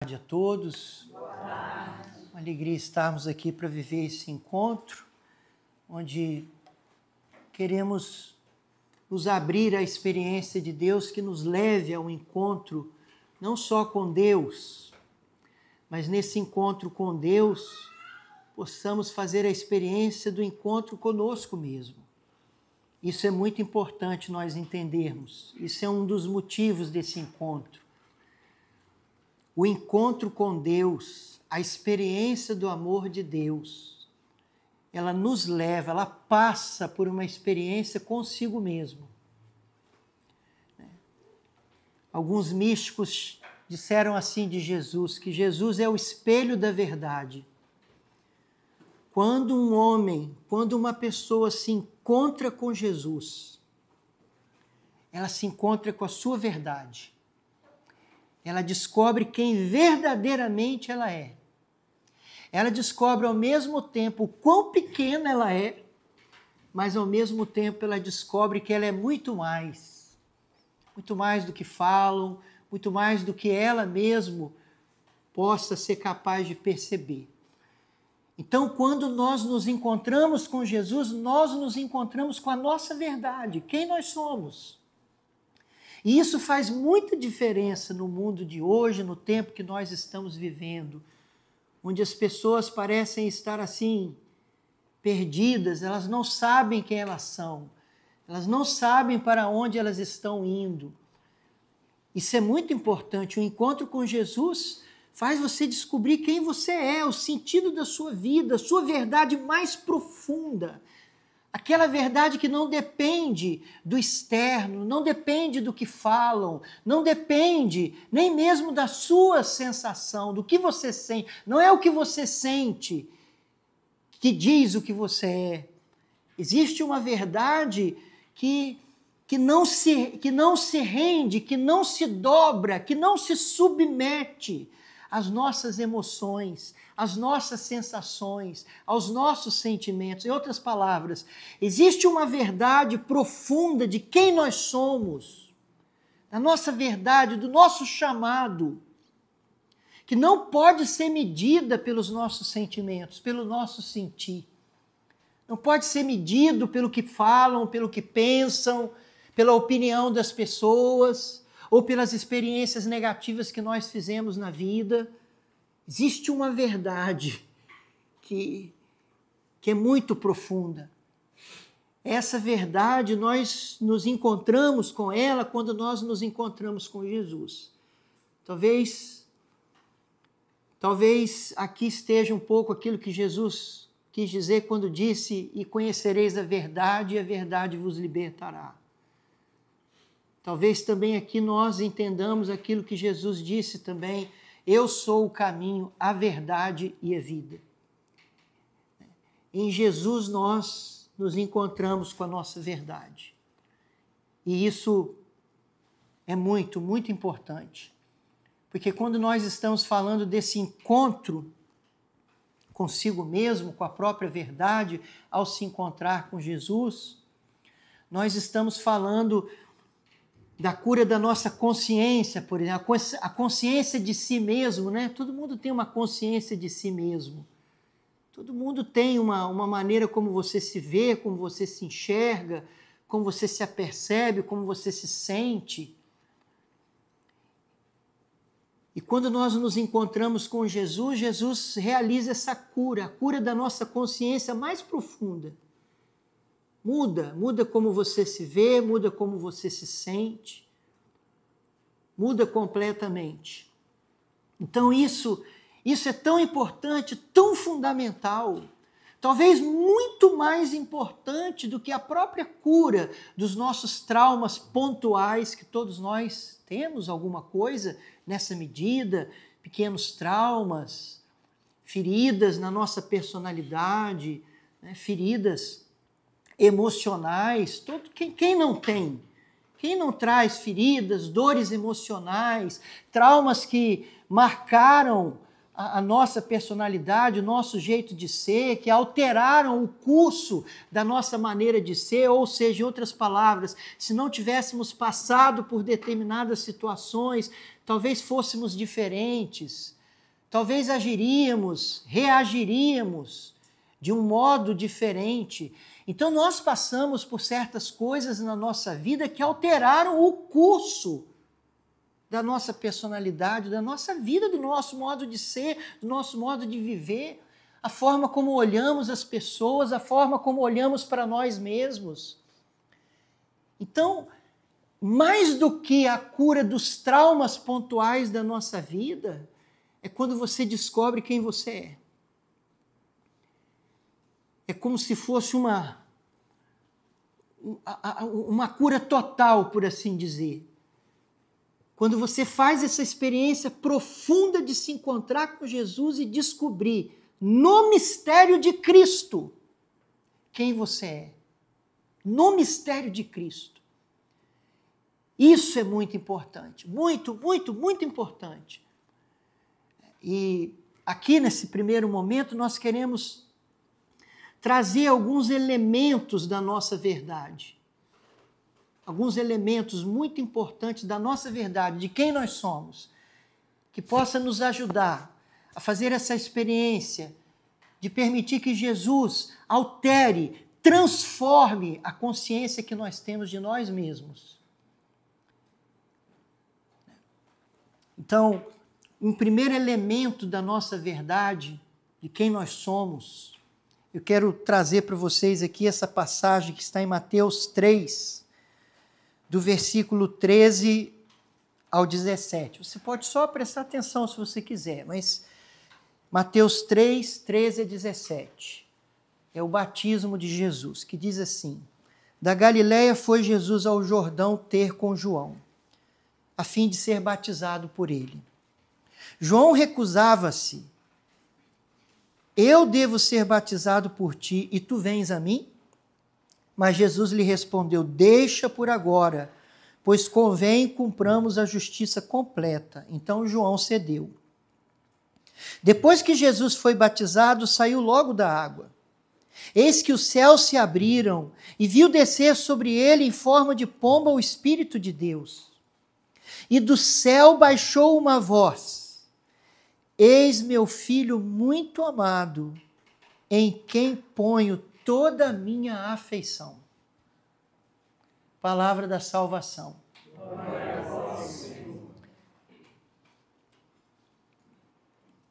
Boa tarde a todos. Uma alegria estarmos aqui para viver esse encontro, onde queremos nos abrir à experiência de Deus que nos leve ao encontro não só com Deus, mas nesse encontro com Deus possamos fazer a experiência do encontro conosco mesmo. Isso é muito importante nós entendermos. Isso é um dos motivos desse encontro. O encontro com Deus, a experiência do amor de Deus, ela nos leva, ela passa por uma experiência consigo mesmo. Alguns místicos disseram assim de Jesus, que Jesus é o espelho da verdade. Quando um homem, quando uma pessoa se encontra com Jesus, ela se encontra com a sua verdade. Ela descobre quem verdadeiramente ela é. Ela descobre ao mesmo tempo o quão pequena ela é, mas ao mesmo tempo ela descobre que ela é muito mais do que falam, muito mais do que ela mesma possa ser capaz de perceber. Então, quando nós nos encontramos com Jesus, nós nos encontramos com a nossa verdade, quem nós somos. E isso faz muita diferença no mundo de hoje, no tempo que nós estamos vivendo, onde as pessoas parecem estar assim, perdidas, elas não sabem quem elas são, elas não sabem para onde elas estão indo. Isso é muito importante. O encontro com Jesus faz você descobrir quem você é, o sentido da sua vida, a sua verdade mais profunda. Aquela verdade que não depende do externo, não depende do que falam, não depende nem mesmo da sua sensação, do que você sente. Não é o que você sente que diz o que você é. Existe uma verdade que não se rende, que não se dobra, que não se submete às nossas emoções, às nossas sensações, aos nossos sentimentos. Em outras palavras, existe uma verdade profunda de quem nós somos, da nossa verdade, do nosso chamado, que não pode ser medida pelos nossos sentimentos, pelo nosso sentir. Não pode ser medido pelo que falam, pelo que pensam, pela opinião das pessoas, ou pelas experiências negativas que nós fizemos na vida. Existe uma verdade que é muito profunda. Essa verdade, nós nos encontramos com ela quando nós nos encontramos com Jesus. Talvez aqui esteja um pouco aquilo que Jesus quis dizer quando disse: e conhecereis a verdade, e a verdade vos libertará. Talvez também aqui nós entendamos aquilo que Jesus disse também: eu sou o caminho, a verdade e a vida. Em Jesus nós nos encontramos com a nossa verdade. E isso é muito, muito importante. Porque quando nós estamos falando desse encontro consigo mesmo, com a própria verdade, ao se encontrar com Jesus, nós estamos falando da cura da nossa consciência, por exemplo, a consciência de si mesmo, né? Todo mundo tem uma consciência de si mesmo. Todo mundo tem uma maneira como você se vê, como você se enxerga, como você se apercebe, como você se sente. E quando nós nos encontramos com Jesus, Jesus realiza essa cura, a cura da nossa consciência mais profunda. Muda como você se vê, muda como você se sente, muda completamente. Então isso é tão importante, tão fundamental, talvez muito mais importante do que a própria cura dos nossos traumas pontuais, que todos nós temos alguma coisa nessa medida, pequenos traumas, feridas na nossa personalidade, né, feridas emocionais. Quem não tem? Quem não traz feridas, dores emocionais, traumas que marcaram a nossa personalidade, o nosso jeito de ser, que alteraram o curso da nossa maneira de ser, ou seja, em outras palavras, se não tivéssemos passado por determinadas situações, talvez fôssemos diferentes, talvez agiríamos, reagiríamos de um modo diferente. Então nós passamos por certas coisas na nossa vida que alteraram o curso da nossa personalidade, da nossa vida, do nosso modo de ser, do nosso modo de viver, a forma como olhamos as pessoas, a forma como olhamos para nós mesmos. Então, mais do que a cura dos traumas pontuais da nossa vida, é quando você descobre quem você é. É como se fosse uma cura total, por assim dizer. Quando você faz essa experiência profunda de se encontrar com Jesus e descobrir, no mistério de Cristo, quem você é. No mistério de Cristo. Isso é muito importante. Muito, muito, muito importante. E aqui, nesse primeiro momento, nós queremos trazer alguns elementos da nossa verdade. Alguns elementos muito importantes da nossa verdade, de quem nós somos, que possa nos ajudar a fazer essa experiência de permitir que Jesus altere, transforme a consciência que nós temos de nós mesmos. Então, um primeiro elemento da nossa verdade, de quem nós somos, eu quero trazer para vocês aqui essa passagem que está em Mateus 3, do versículo 13 ao 17. Você pode só prestar atenção se você quiser, mas Mateus 3, 13 a 17. É o batismo de Jesus, que diz assim: Da Galiléia foi Jesus ao Jordão ter com João, a fim de ser batizado por ele. João recusava-se. Eu devo ser batizado por ti e tu vens a mim? Mas Jesus lhe respondeu: deixa por agora, pois convém cumpramos a justiça completa. Então João cedeu. Depois que Jesus foi batizado, saiu logo da água. Eis que os céus se abriram e viu descer sobre ele em forma de pomba o Espírito de Deus. E do céu baixou uma voz: Eis meu filho muito amado, em quem ponho toda a minha afeição. Palavra da salvação.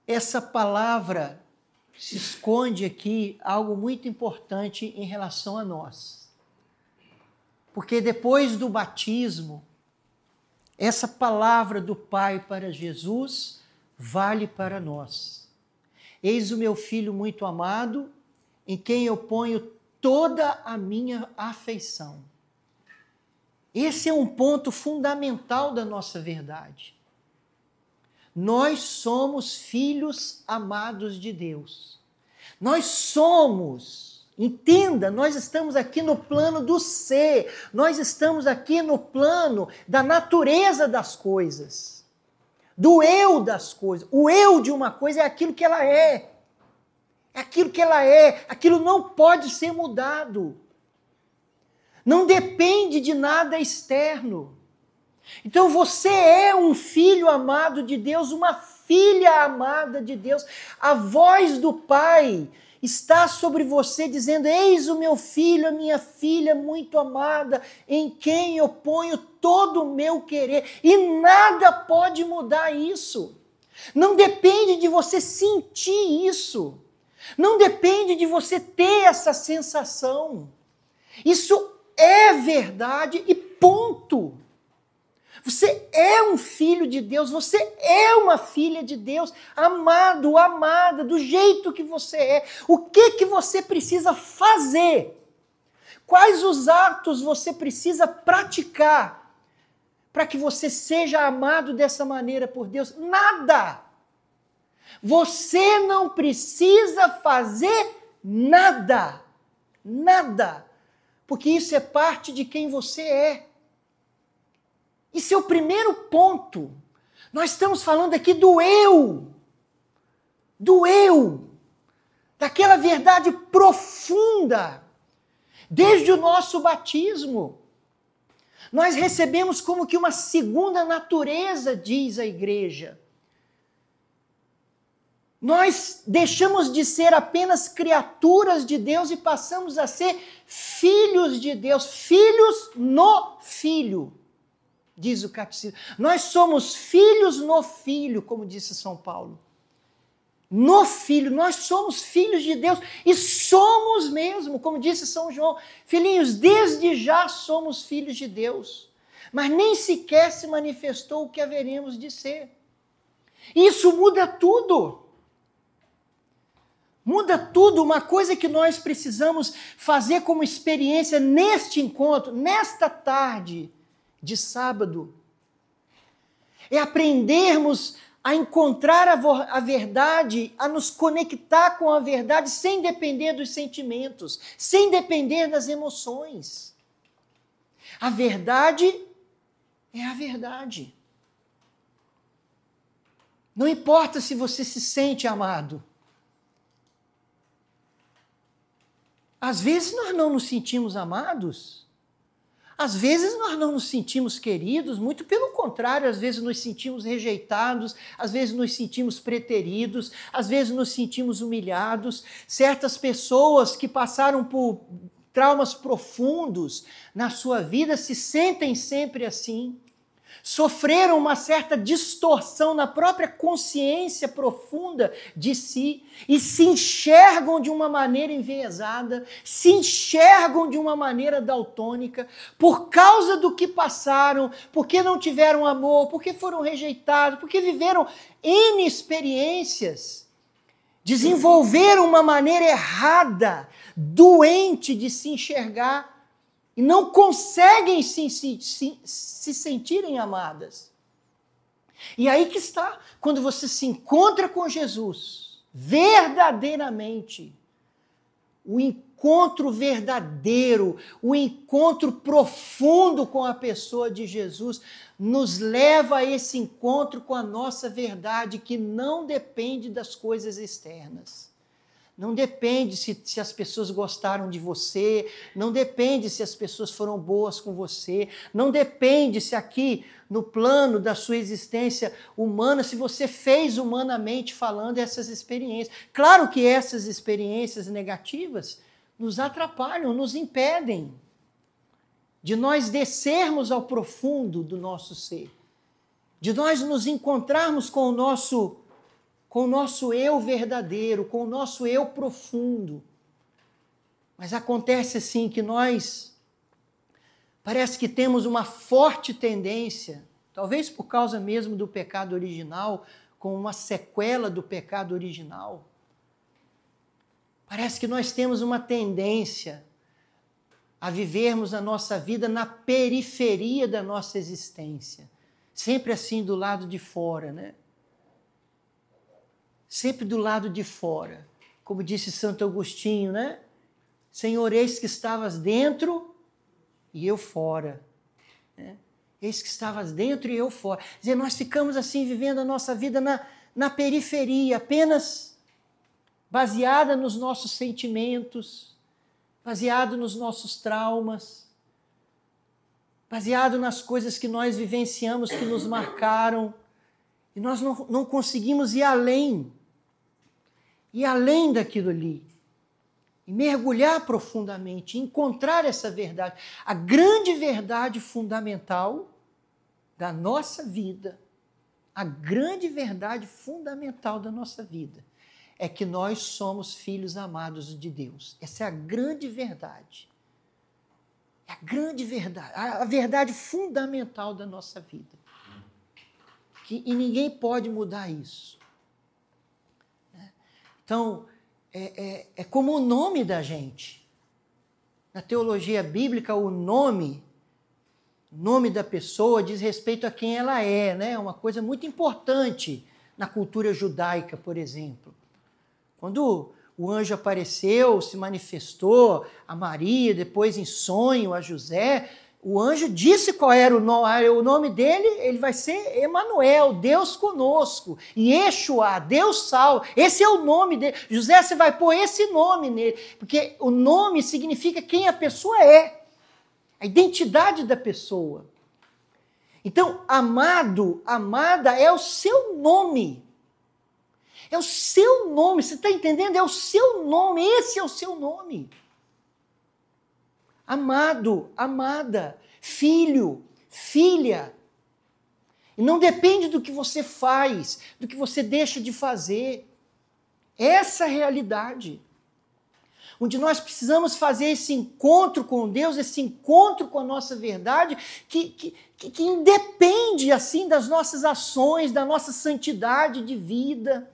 Essa palavra se esconde aqui algo muito importante em relação a nós. Porque depois do batismo, essa palavra do Pai para Jesus vale para nós. Eis o meu filho muito amado, em quem eu ponho toda a minha afeição. Esse é um ponto fundamental da nossa verdade. Nós somos filhos amados de Deus. Nós somos, entenda, nós estamos aqui no plano do ser, nós estamos aqui no plano da natureza das coisas, do eu das coisas. O eu de uma coisa é aquilo que ela é. Aquilo que ela é, aquilo não pode ser mudado. Não depende de nada externo. Então você é um filho amado de Deus, uma filha amada de Deus. A voz do Pai está sobre você dizendo: eis o meu filho, a minha filha muito amada, em quem eu ponho todo o meu querer. E nada pode mudar isso. Não depende de você sentir isso. Não depende de você ter essa sensação. Isso é verdade e ponto. Você é um filho de Deus, você é uma filha de Deus, amado, amada, do jeito que você é. O que você precisa fazer? Quais os atos você precisa praticar para que você seja amado dessa maneira por Deus? Nada! Você não precisa fazer nada. Nada. Porque isso é parte de quem você é. Isso é o primeiro ponto. Nós estamos falando aqui do eu. daquela verdade profunda, desde o nosso batismo. Nós recebemos como que uma segunda natureza, diz a igreja. Nós deixamos de ser apenas criaturas de Deus e passamos a ser filhos de Deus, filhos no Filho, diz o catecismo. Nós somos filhos no Filho, como disse São Paulo. No Filho, nós somos filhos de Deus e somos mesmo, como disse São João, filhinhos, desde já somos filhos de Deus, mas nem sequer se manifestou o que haveremos de ser. Isso muda tudo. Muda tudo. Uma coisa que nós precisamos fazer como experiência neste encontro, nesta tarde de sábado, é aprendermos a encontrar a verdade, a nos conectar com a verdade sem depender dos sentimentos, sem depender das emoções. A verdade é a verdade. Não importa se você se sente amado. Às vezes nós não nos sentimos amados. Às vezes nós não nos sentimos queridos, muito pelo contrário, às vezes nos sentimos rejeitados, às vezes nos sentimos preteridos, às vezes nos sentimos humilhados. Certas pessoas que passaram por traumas profundos na sua vida se sentem sempre assim. Sofreram uma certa distorção na própria consciência profunda de si e se enxergam de uma maneira enviesada, se enxergam de uma maneira daltônica por causa do que passaram, porque não tiveram amor, porque foram rejeitados, porque viveram N experiências, desenvolveram uma maneira errada, doente de se enxergar, e não conseguem se sentirem amadas. E aí que está, quando você se encontra com Jesus, verdadeiramente, o encontro verdadeiro, o encontro profundo com a pessoa de Jesus, nos leva a esse encontro com a nossa verdade, que não depende das coisas externas. Não depende se as pessoas gostaram de você, não depende se as pessoas foram boas com você, não depende se aqui no plano da sua existência humana, se você fez humanamente falando essas experiências. Claro que essas experiências negativas nos atrapalham, nos impedem de nós descermos ao profundo do nosso ser, de nós nos encontrarmos com o nosso eu verdadeiro, com o nosso eu profundo. Mas acontece assim que nós parece que temos uma forte tendência, talvez por causa mesmo do pecado original, com uma sequela do pecado original. Parece que nós temos uma tendência a vivermos a nossa vida na periferia da nossa existência, sempre assim do lado de fora, né? Sempre do lado de fora. Como disse Santo Agostinho, né? Senhor, eis que estavas dentro e eu fora. Né? Eis que estavas dentro e eu fora. Quer dizer, nós ficamos assim vivendo a nossa vida na periferia, apenas baseada nos nossos sentimentos, baseado nos nossos traumas, baseado nas coisas que nós vivenciamos, que nos marcaram, e nós não conseguimos ir além daquilo ali, e mergulhar profundamente, encontrar essa verdade, a grande verdade fundamental da nossa vida, a grande verdade fundamental da nossa vida, é que nós somos filhos amados de Deus. Essa é a grande verdade. É a grande verdade, a verdade fundamental da nossa vida. E ninguém pode mudar isso. Então, é como o nome da gente. Na teologia bíblica, o nome da pessoa diz respeito a quem ela é, né? Uma coisa muito importante na cultura judaica, por exemplo. Quando o anjo apareceu, se manifestou a Maria, depois em sonho a José, O anjo disse qual era o nome dele, ele vai ser Emanuel, Deus conosco. Yeshua, Deus salva. Esse é o nome dele. José, você vai pôr esse nome nele, porque o nome significa quem a pessoa é, a identidade da pessoa. Então, amado, amada é o seu nome. É o seu nome, você está entendendo? É o seu nome, esse é o seu nome. Amado, amada, filho, filha. E não depende do que você faz, do que você deixa de fazer. Essa é a realidade. Onde nós precisamos fazer esse encontro com Deus, esse encontro com a nossa verdade, que independe assim das nossas ações, da nossa santidade de vida.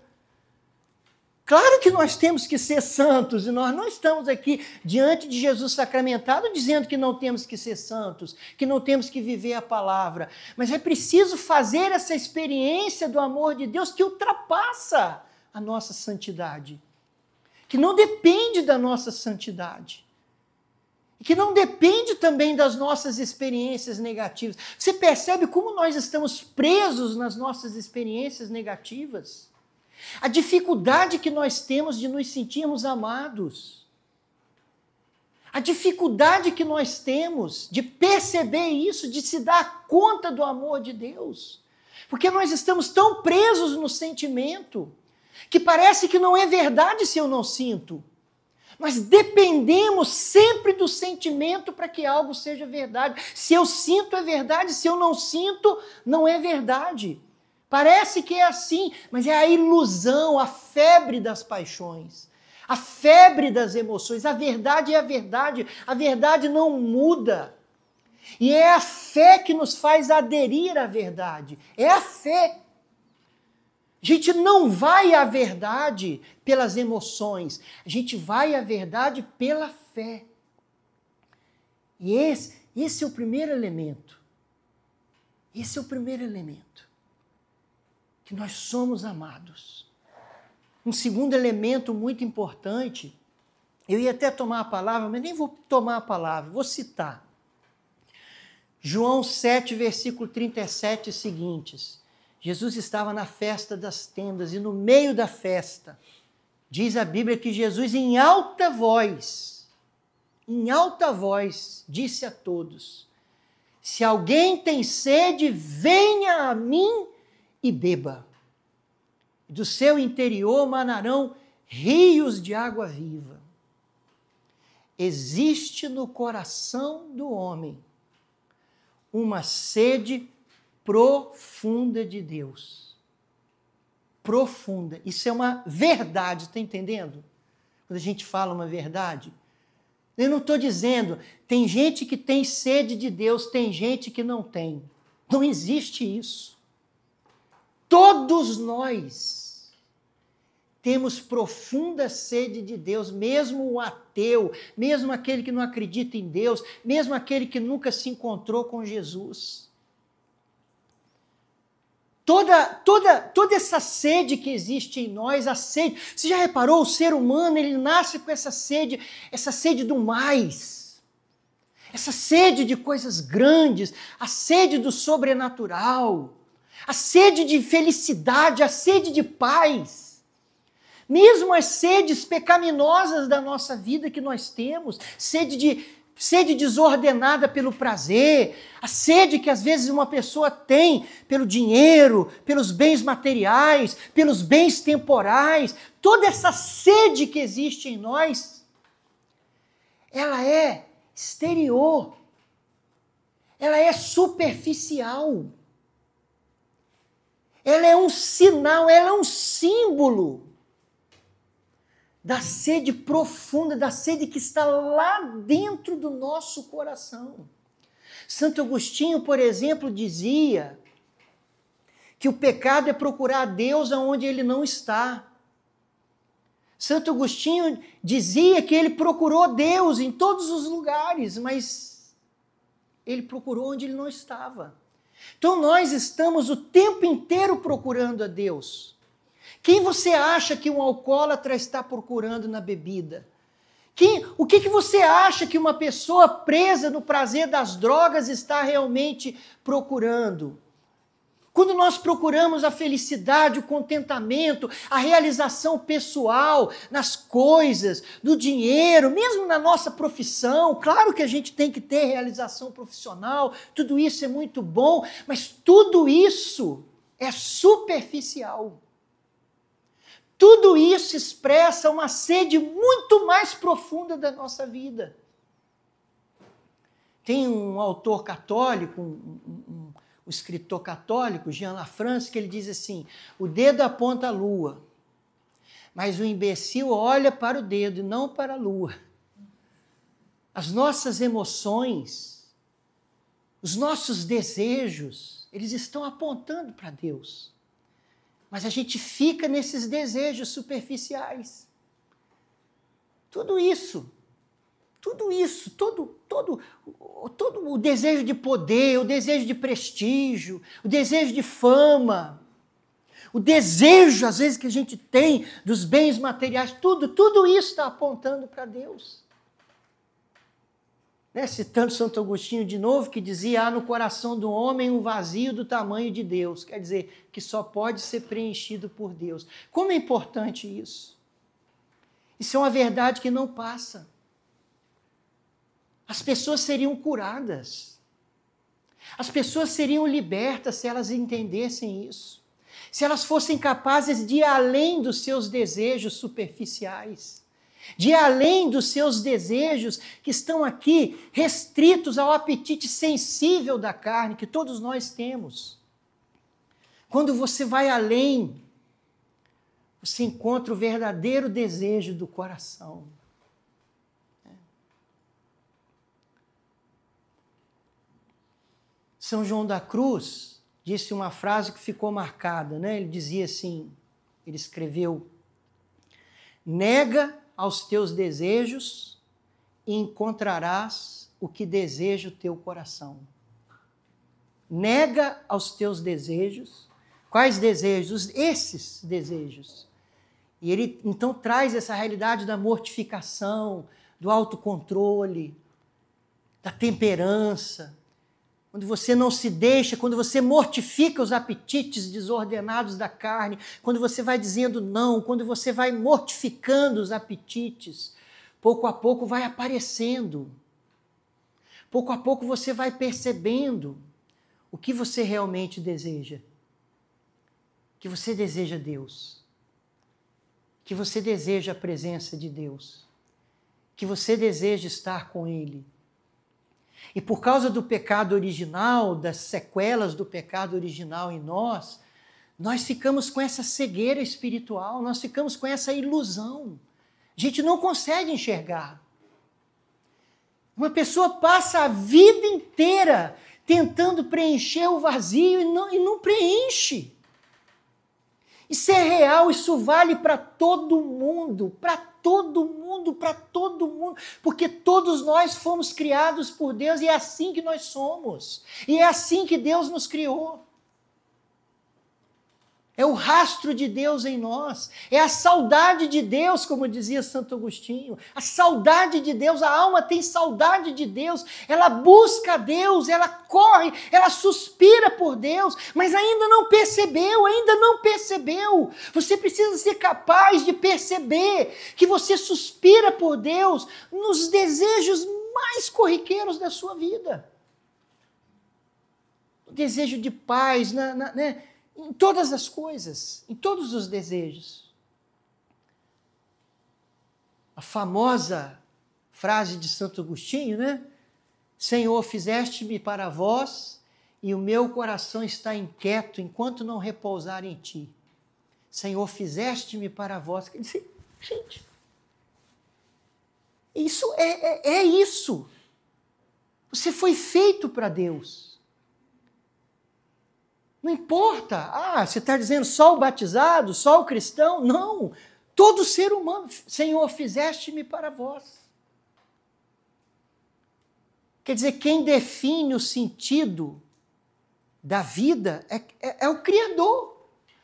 Claro que nós temos que ser santos, e nós não estamos aqui diante de Jesus sacramentado dizendo que não temos que ser santos, que não temos que viver a palavra, mas é preciso fazer essa experiência do amor de Deus que ultrapassa a nossa santidade, que não depende da nossa santidade, que não depende também das nossas experiências negativas. Você percebe como nós estamos presos nas nossas experiências negativas? A dificuldade que nós temos de nos sentirmos amados. A dificuldade que nós temos de perceber isso, de se dar conta do amor de Deus. Porque nós estamos tão presos no sentimento, que parece que não é verdade se eu não sinto. Nós dependemos sempre do sentimento para que algo seja verdade. Se eu sinto, é verdade. Se eu não sinto, não é verdade. Parece que é assim, mas é a ilusão, a febre das paixões, a febre das emoções. A verdade é a verdade não muda. E é a fé que nos faz aderir à verdade, é a fé. A gente não vai à verdade pelas emoções, a gente vai à verdade pela fé. E esse é o primeiro elemento. Esse é o primeiro elemento. Que nós somos amados. Um segundo elemento muito importante, eu ia até tomar a palavra, mas nem vou tomar a palavra, vou citar. João 7, versículo 37 e seguintes. Jesus estava na festa das tendas e no meio da festa, diz a Bíblia que Jesus em alta voz, disse a todos: se alguém tem sede, venha a mim e beba. Do seu interior manarão rios de água viva. Existe no coração do homem uma sede profunda de Deus. Profunda. Isso é uma verdade, está entendendo? Quando a gente fala uma verdade. Eu não estou dizendo, tem gente que tem sede de Deus, tem gente que não tem. Não existe isso. Todos nós temos profunda sede de Deus, mesmo o ateu, mesmo aquele que não acredita em Deus, mesmo aquele que nunca se encontrou com Jesus. Toda essa sede que existe em nós, a sede, você já reparou, o ser humano, ele nasce com essa sede do mais, essa sede de coisas grandes, a sede do sobrenatural, a sede de felicidade, a sede de paz. Mesmo as sedes pecaminosas da nossa vida que nós temos, sede desordenada pelo prazer, a sede que às vezes uma pessoa tem pelo dinheiro, pelos bens materiais, pelos bens temporais, toda essa sede que existe em nós, ela é exterior, ela é superficial. Ela é um sinal, ela é um símbolo da sede profunda, da sede que está lá dentro do nosso coração. Santo Agostinho, por exemplo, dizia que o pecado é procurar Deus onde ele não está. Santo Agostinho dizia que ele procurou Deus em todos os lugares, mas ele procurou onde ele não estava. Então nós estamos o tempo inteiro procurando a Deus. Quem você acha que um alcoólatra está procurando na bebida? O que você acha que uma pessoa presa no prazer das drogas está realmente procurando? Quando nós procuramos a felicidade, o contentamento, a realização pessoal nas coisas, no dinheiro, mesmo na nossa profissão, claro que a gente tem que ter realização profissional, tudo isso é muito bom, mas tudo isso é superficial. Tudo isso expressa uma sede muito mais profunda da nossa vida. Tem um autor católico, um escritor católico, Jean Lafrance, que ele diz assim: o dedo aponta a lua, mas o imbecil olha para o dedo e não para a lua. As nossas emoções, os nossos desejos, eles estão apontando para Deus. Mas a gente fica nesses desejos superficiais. Tudo isso, todo o desejo de poder, o desejo de prestígio, o desejo de fama, o desejo, às vezes, que a gente tem dos bens materiais, tudo isso está apontando para Deus. Né? Citando Santo Agostinho de novo, que dizia: há no coração do homem um vazio do tamanho de Deus. Quer dizer, que só pode ser preenchido por Deus. Como é importante isso? Isso é uma verdade que não passa. As pessoas seriam curadas. As pessoas seriam libertas se elas entendessem isso. Se elas fossem capazes de ir além dos seus desejos superficiais. De ir além dos seus desejos que estão aqui restritos ao apetite sensível da carne que todos nós temos. Quando você vai além, você encontra o verdadeiro desejo do coração. São João da Cruz disse uma frase que ficou marcada, né? Ele dizia assim, ele escreveu: nega aos teus desejos e encontrarás o que deseja o teu coração. Nega aos teus desejos. Quais desejos? Esses desejos. E ele então traz essa realidade da mortificação, do autocontrole, da temperança. Quando você não se deixa, quando você mortifica os apetites desordenados da carne, quando você vai dizendo não, quando você vai mortificando os apetites, pouco a pouco vai aparecendo. Pouco a pouco você vai percebendo o que você realmente deseja. Que você deseja Deus. Que você deseja a presença de Deus. Que você deseja estar com Ele. E por causa do pecado original, das sequelas do pecado original em nós ficamos com essa cegueira espiritual, nós ficamos com essa ilusão. A gente não consegue enxergar. Uma pessoa passa a vida inteira tentando preencher o vazio e não preenche. Isso é real, isso vale para todo mundo, porque todos nós fomos criados por Deus e é assim que nós somos, e é assim que Deus nos criou. É o rastro de Deus em nós, é a saudade de Deus, como dizia Santo Agostinho, a saudade de Deus, a alma tem saudade de Deus, ela busca Deus, ela corre, ela suspira por Deus, mas ainda não percebeu. Você precisa ser capaz de perceber que você suspira por Deus nos desejos mais corriqueiros da sua vida. O desejo de paz, né? Em todas as coisas, em todos os desejos. A famosa frase de Santo Agostinho, né? Senhor, fizeste-me para vós e o meu coração está inquieto enquanto não repousar em ti. Senhor, fizeste-me para vós. Quer dizer, gente, isso é isso. Você foi feito para Deus. Não importa, você está dizendo só o batizado, só o cristão? Não, todo ser humano. Senhor, fizeste-me para vós. Quer dizer, quem define o sentido da vida é o Criador.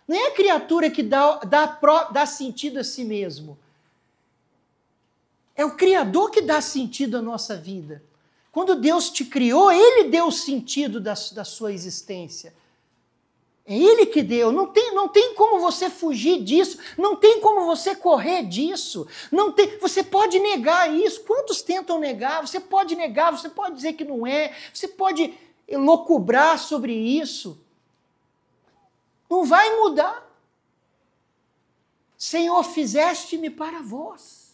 Não é a criatura que dá sentido a si mesmo. É o Criador que dá sentido à nossa vida. Quando Deus te criou, Ele deu o sentido da sua existência. É Ele que deu. Não tem como você fugir disso. Não tem como você correr disso. Você pode negar isso. Quantos tentam negar? Você pode negar, você pode dizer que não é. Você pode elocubrar sobre isso. Não vai mudar. Senhor, fizeste-me para vós.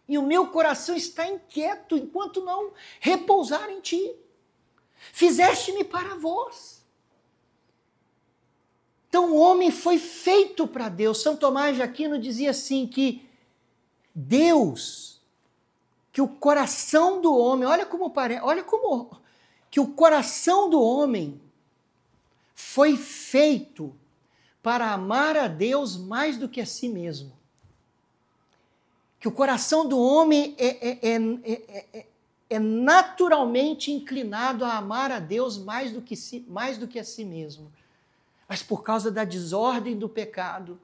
E o meu coração está inquieto enquanto não repousar em ti. Fizeste-me para vós. Então o homem foi feito para Deus. São Tomás de Aquino dizia assim que Deus, que o coração do homem, olha como que o coração do homem foi feito para amar a Deus mais do que a si mesmo. Que o coração do homem é naturalmente inclinado a amar a Deus mais do que a si mesmo. Mas por causa da desordem do pecado,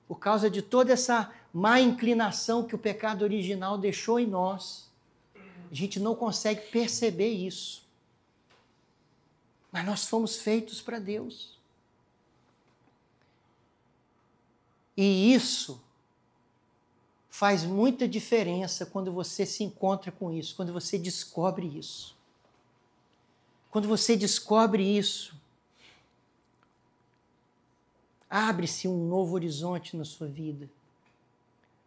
por causa de toda essa má inclinação que o pecado original deixou em nós, a gente não consegue perceber isso. Mas nós fomos feitos para Deus. E isso faz muita diferença quando você se encontra com isso, quando você descobre isso. Quando você descobre isso, abre-se um novo horizonte na sua vida.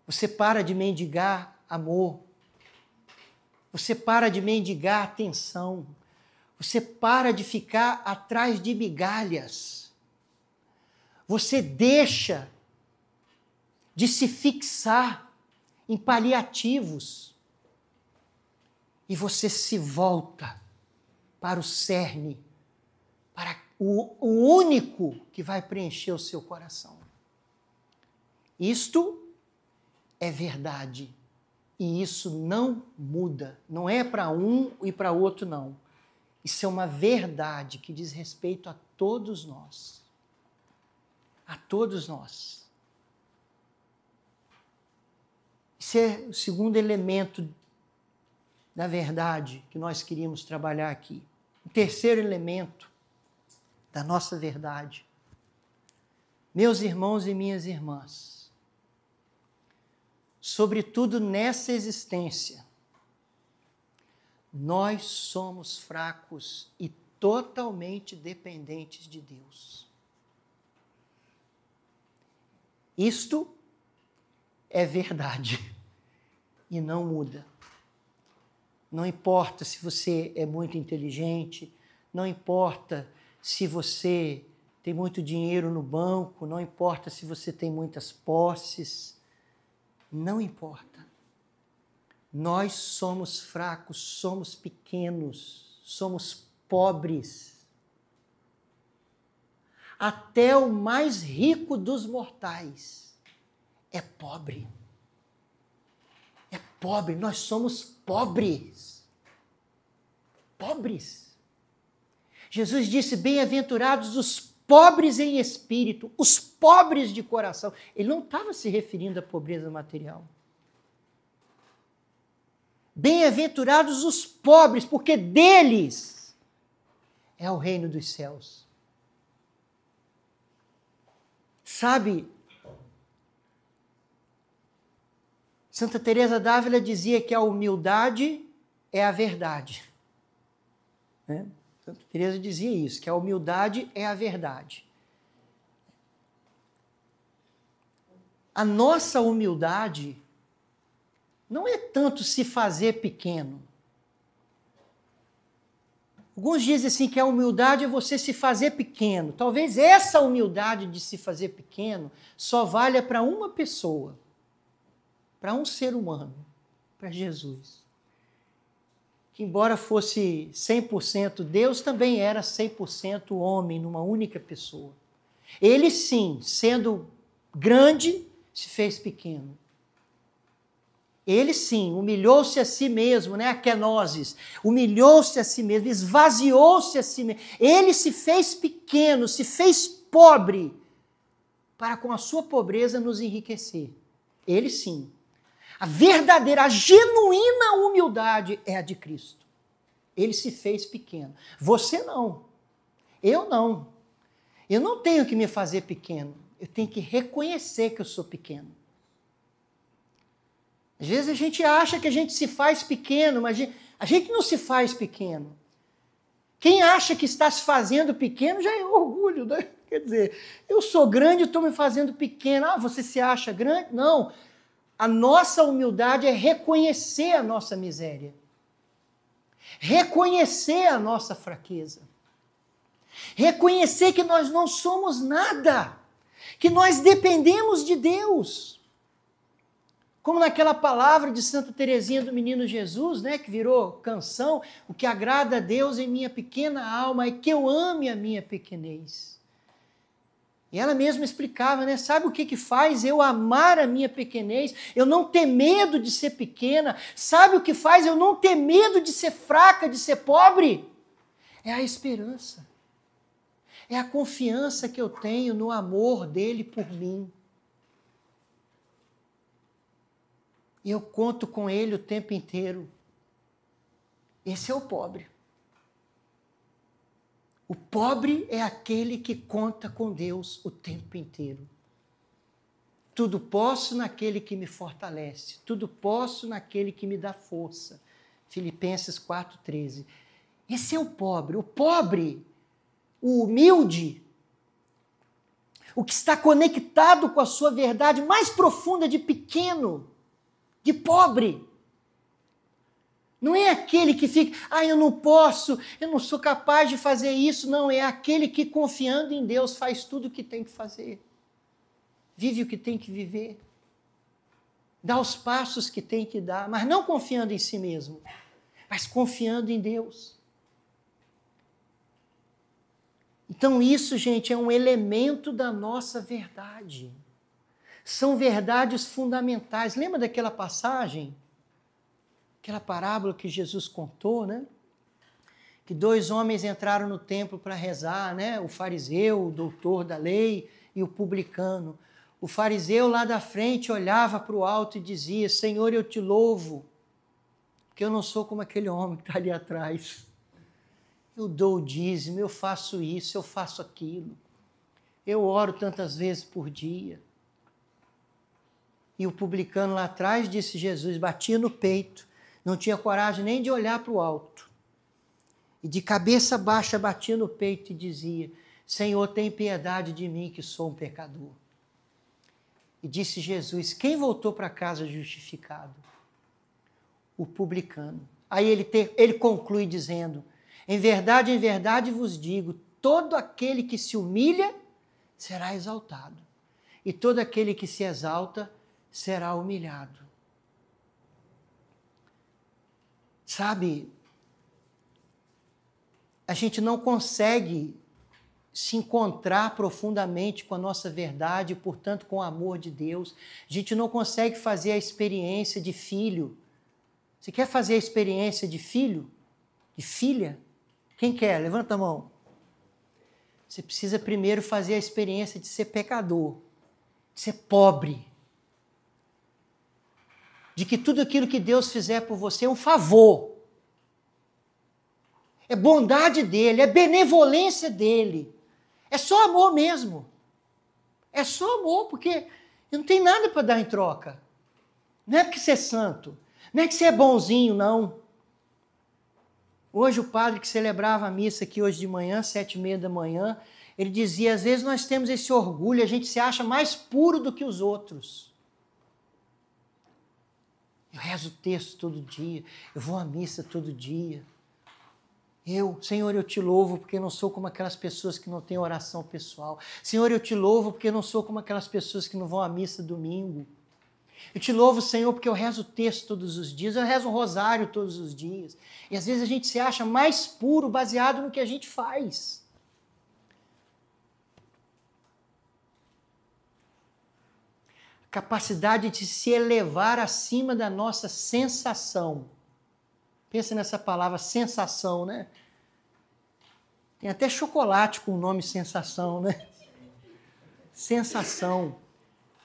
Você para de mendigar amor. Você para de mendigar atenção. Você para de ficar atrás de migalhas. Você deixa de se fixar em paliativos. E você se volta para o cerne, para o único que vai preencher o seu coração. Isto é verdade. E isso não muda. Não é para um e para outro, não. Isso é uma verdade que diz respeito a todos nós. A todos nós. Esse é o segundo elemento da verdade que nós queríamos trabalhar aqui. O terceiro elemento da nossa verdade. Meus irmãos e minhas irmãs, sobretudo nessa existência, nós somos fracos e totalmente dependentes de Deus. Isto é verdade e não muda. Não importa se você é muito inteligente, não importa se você tem muito dinheiro no banco, não importa se você tem muitas posses, não importa. Nós somos fracos, somos pequenos, somos pobres. Até o mais rico dos mortais é pobre. É pobre, nós somos pobres. Pobres. Jesus disse, bem-aventurados os pobres em espírito, os pobres de coração. Ele não estava se referindo à pobreza material. Bem-aventurados os pobres, porque deles é o reino dos céus. Sabe, Santa Teresa d'Ávila dizia que a humildade é a verdade. Né? Santa Teresa dizia isso, que a humildade é a verdade. A nossa humildade não é tanto se fazer pequeno. Alguns dizem assim que a humildade é você se fazer pequeno. Talvez essa humildade de se fazer pequeno só valha para uma pessoa, para um ser humano, para Jesus. Que embora fosse 100% Deus, também era 100% homem numa única pessoa. Ele sim, sendo grande, se fez pequeno. Ele sim, humilhou-se a si mesmo, né? A kenosis, humilhou-se a si mesmo, esvaziou-se a si mesmo. Ele se fez pequeno, se fez pobre, para com a sua pobreza nos enriquecer. Ele sim. A verdadeira, a genuína humildade é a de Cristo. Ele se fez pequeno. Você não. Eu não. Eu não tenho que me fazer pequeno. Eu tenho que reconhecer que eu sou pequeno. Às vezes a gente acha que a gente se faz pequeno, mas a gente não se faz pequeno. Quem acha que está se fazendo pequeno já é orgulho, né? Quer dizer, eu sou grande e estou me fazendo pequeno. Ah, você se acha grande? Não. A nossa humildade é reconhecer a nossa miséria. Reconhecer a nossa fraqueza. Reconhecer que nós não somos nada. Que nós dependemos de Deus. Como naquela palavra de Santa Teresinha do Menino Jesus, né, que virou canção, o que agrada a Deus em minha pequena alma é que eu ame a minha pequenez. E ela mesma explicava, né, sabe o que faz eu amar a minha pequenez, eu não ter medo de ser pequena, sabe o que faz eu não ter medo de ser fraca, de ser pobre? É a esperança, é a confiança que eu tenho no amor dele por mim. E eu conto com ele o tempo inteiro. Esse é o pobre. O pobre é aquele que conta com Deus o tempo inteiro. Tudo posso naquele que me fortalece. Tudo posso naquele que me dá força. Filipenses 4,13. Esse é o pobre. O pobre, o humilde, o que está conectado com a sua verdade mais profunda de pequeno, de pobre. Não é aquele que fica, eu não posso, eu não sou capaz de fazer isso. Não, é aquele que confiando em Deus faz tudo o que tem que fazer. Vive o que tem que viver. Dá os passos que tem que dar, mas não confiando em si mesmo, mas confiando em Deus. Então isso, gente, é um elemento da nossa verdade. São verdades fundamentais. Lembra daquela passagem? Aquela parábola que Jesus contou, né? Que 2 homens entraram no templo para rezar, né? O fariseu, o doutor da lei e o publicano. O fariseu lá da frente olhava para o alto e dizia: Senhor, eu te louvo, porque eu não sou como aquele homem que está ali atrás. Eu dou o dízimo, eu faço isso, eu faço aquilo. Eu oro tantas vezes por dia. E o publicano lá atrás, disse Jesus, batia no peito, não tinha coragem nem de olhar para o alto. E de cabeça baixa batia no peito e dizia: Senhor, tem piedade de mim que sou um pecador. E disse Jesus: quem voltou para casa justificado? O publicano. Aí ele conclui dizendo: em verdade vos digo, todo aquele que se humilha será exaltado, e todo aquele que se exalta será humilhado. Sabe, a gente não consegue se encontrar profundamente com a nossa verdade, portanto, com o amor de Deus. A gente não consegue fazer a experiência de filho. Você quer fazer a experiência de filho? De filha? Quem quer? Levanta a mão. Você precisa primeiro fazer a experiência de ser pecador, de ser pobre, de que tudo aquilo que Deus fizer por você é um favor, é bondade dele, é benevolência dele, é só amor mesmo, é só amor, porque não tem nada para dar em troca. Não é porque você é santo, não é que você é bonzinho, não. Hoje o padre que celebrava a missa aqui hoje de manhã, 7h30 da manhã, ele dizia, às vezes nós temos esse orgulho, a gente se acha mais puro do que os outros. Eu rezo o texto todo dia, eu vou à missa todo dia. Senhor, eu te louvo porque eu não sou como aquelas pessoas que não têm oração pessoal. Senhor, eu te louvo porque eu não sou como aquelas pessoas que não vão à missa domingo. Eu te louvo, Senhor, porque eu rezo o texto todos os dias, eu rezo o rosário todos os dias. E às vezes a gente se acha mais puro baseado no que a gente faz. Capacidade de se elevar acima da nossa sensação. Pensa nessa palavra sensação, né? Tem até chocolate com o nome sensação, né? Sensação.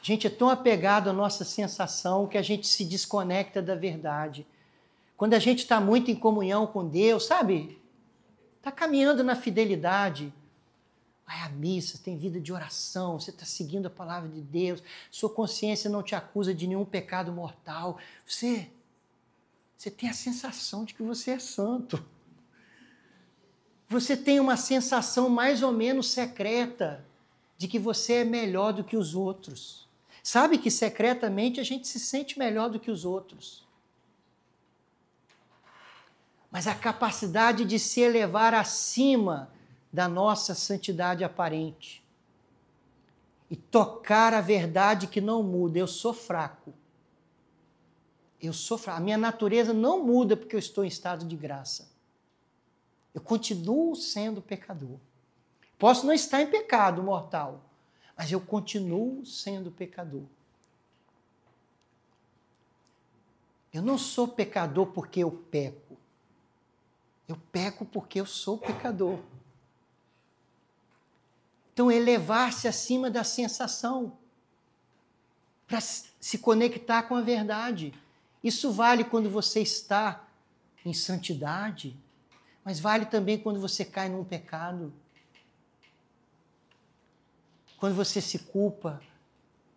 A gente é tão apegado à nossa sensação que a gente se desconecta da verdade. Quando a gente está muito em comunhão com Deus, sabe? Está caminhando na fidelidade. Vai à missa, tem vida de oração, você está seguindo a palavra de Deus, sua consciência não te acusa de nenhum pecado mortal. Você tem a sensação de que você é santo. Você tem uma sensação mais ou menos secreta de que você é melhor do que os outros. Sabe que secretamente a gente se sente melhor do que os outros. Mas a capacidade de se elevar acima da nossa santidade aparente e tocar a verdade que não muda. Eu sou fraco. Eu sou fraco. A minha natureza não muda porque eu estou em estado de graça. Eu continuo sendo pecador. Posso não estar em pecado mortal, mas eu continuo sendo pecador. Eu não sou pecador porque eu peco. Eu peco porque eu sou pecador. Então, elevar-se acima da sensação para se conectar com a verdade. Isso vale quando você está em santidade, mas vale também quando você cai num pecado. Quando você se culpa,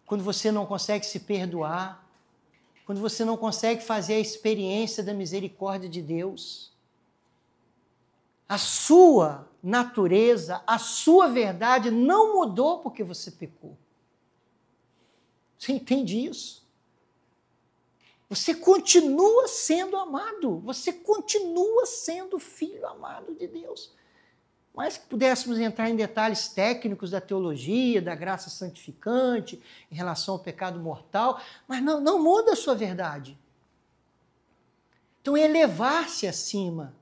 quando você não consegue se perdoar, quando você não consegue fazer a experiência da misericórdia de Deus. A sua natureza, a sua verdade não mudou porque você pecou. Você entende isso? Você continua sendo amado, você continua sendo filho amado de Deus. Mas que pudéssemos entrar em detalhes técnicos da teologia, da graça santificante, em relação ao pecado mortal, mas não muda a sua verdade. Então, elevar-se acima.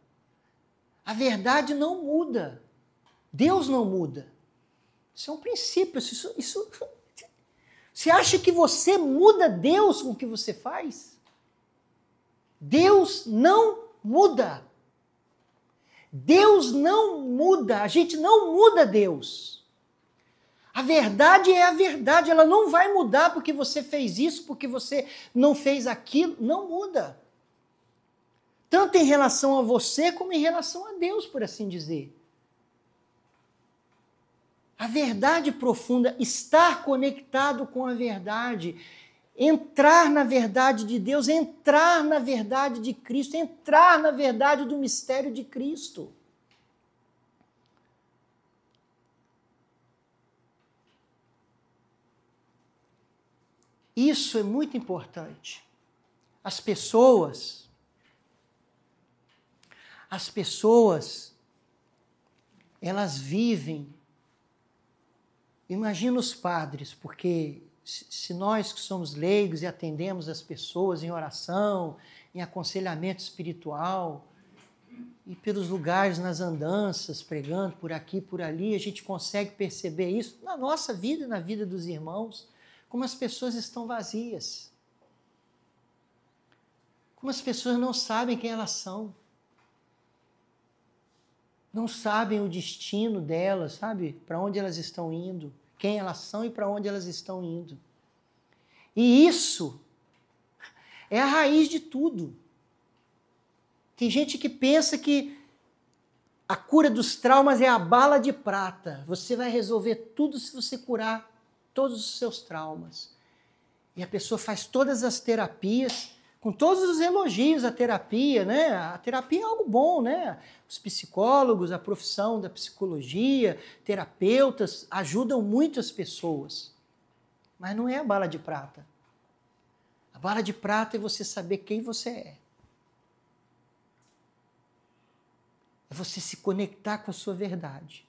A verdade não muda. Deus não muda. Isso é um princípio. Você acha que você muda Deus com o que você faz? Deus não muda. Deus não muda. A gente não muda Deus. A verdade é a verdade. Ela não vai mudar porque você fez isso, porque você não fez aquilo. Não muda. Tanto em relação a você, como em relação a Deus, por assim dizer. A verdade profunda, estar conectado com a verdade, entrar na verdade de Deus, entrar na verdade de Cristo, entrar na verdade do mistério de Cristo. Isso é muito importante. As pessoas, elas vivem, imagina os padres, porque se nós que somos leigos e atendemos as pessoas em oração, em aconselhamento espiritual, e pelos lugares, nas andanças, pregando por aqui e por ali, a gente consegue perceber isso na nossa vida e na vida dos irmãos, como as pessoas estão vazias. Como as pessoas não sabem quem elas são. Não sabem o destino delas, sabe? Para onde elas estão indo, quem elas são e para onde elas estão indo. E isso é a raiz de tudo. Tem gente que pensa que a cura dos traumas é a bala de prata. Você vai resolver tudo se você curar todos os seus traumas. E a pessoa faz todas as terapias, com todos os elogios à terapia, né? A terapia é algo bom, né? Os psicólogos, a profissão da psicologia, terapeutas, ajudam muito as pessoas. Mas não é a bala de prata. A bala de prata é você saber quem você é. É você se conectar com a sua verdade.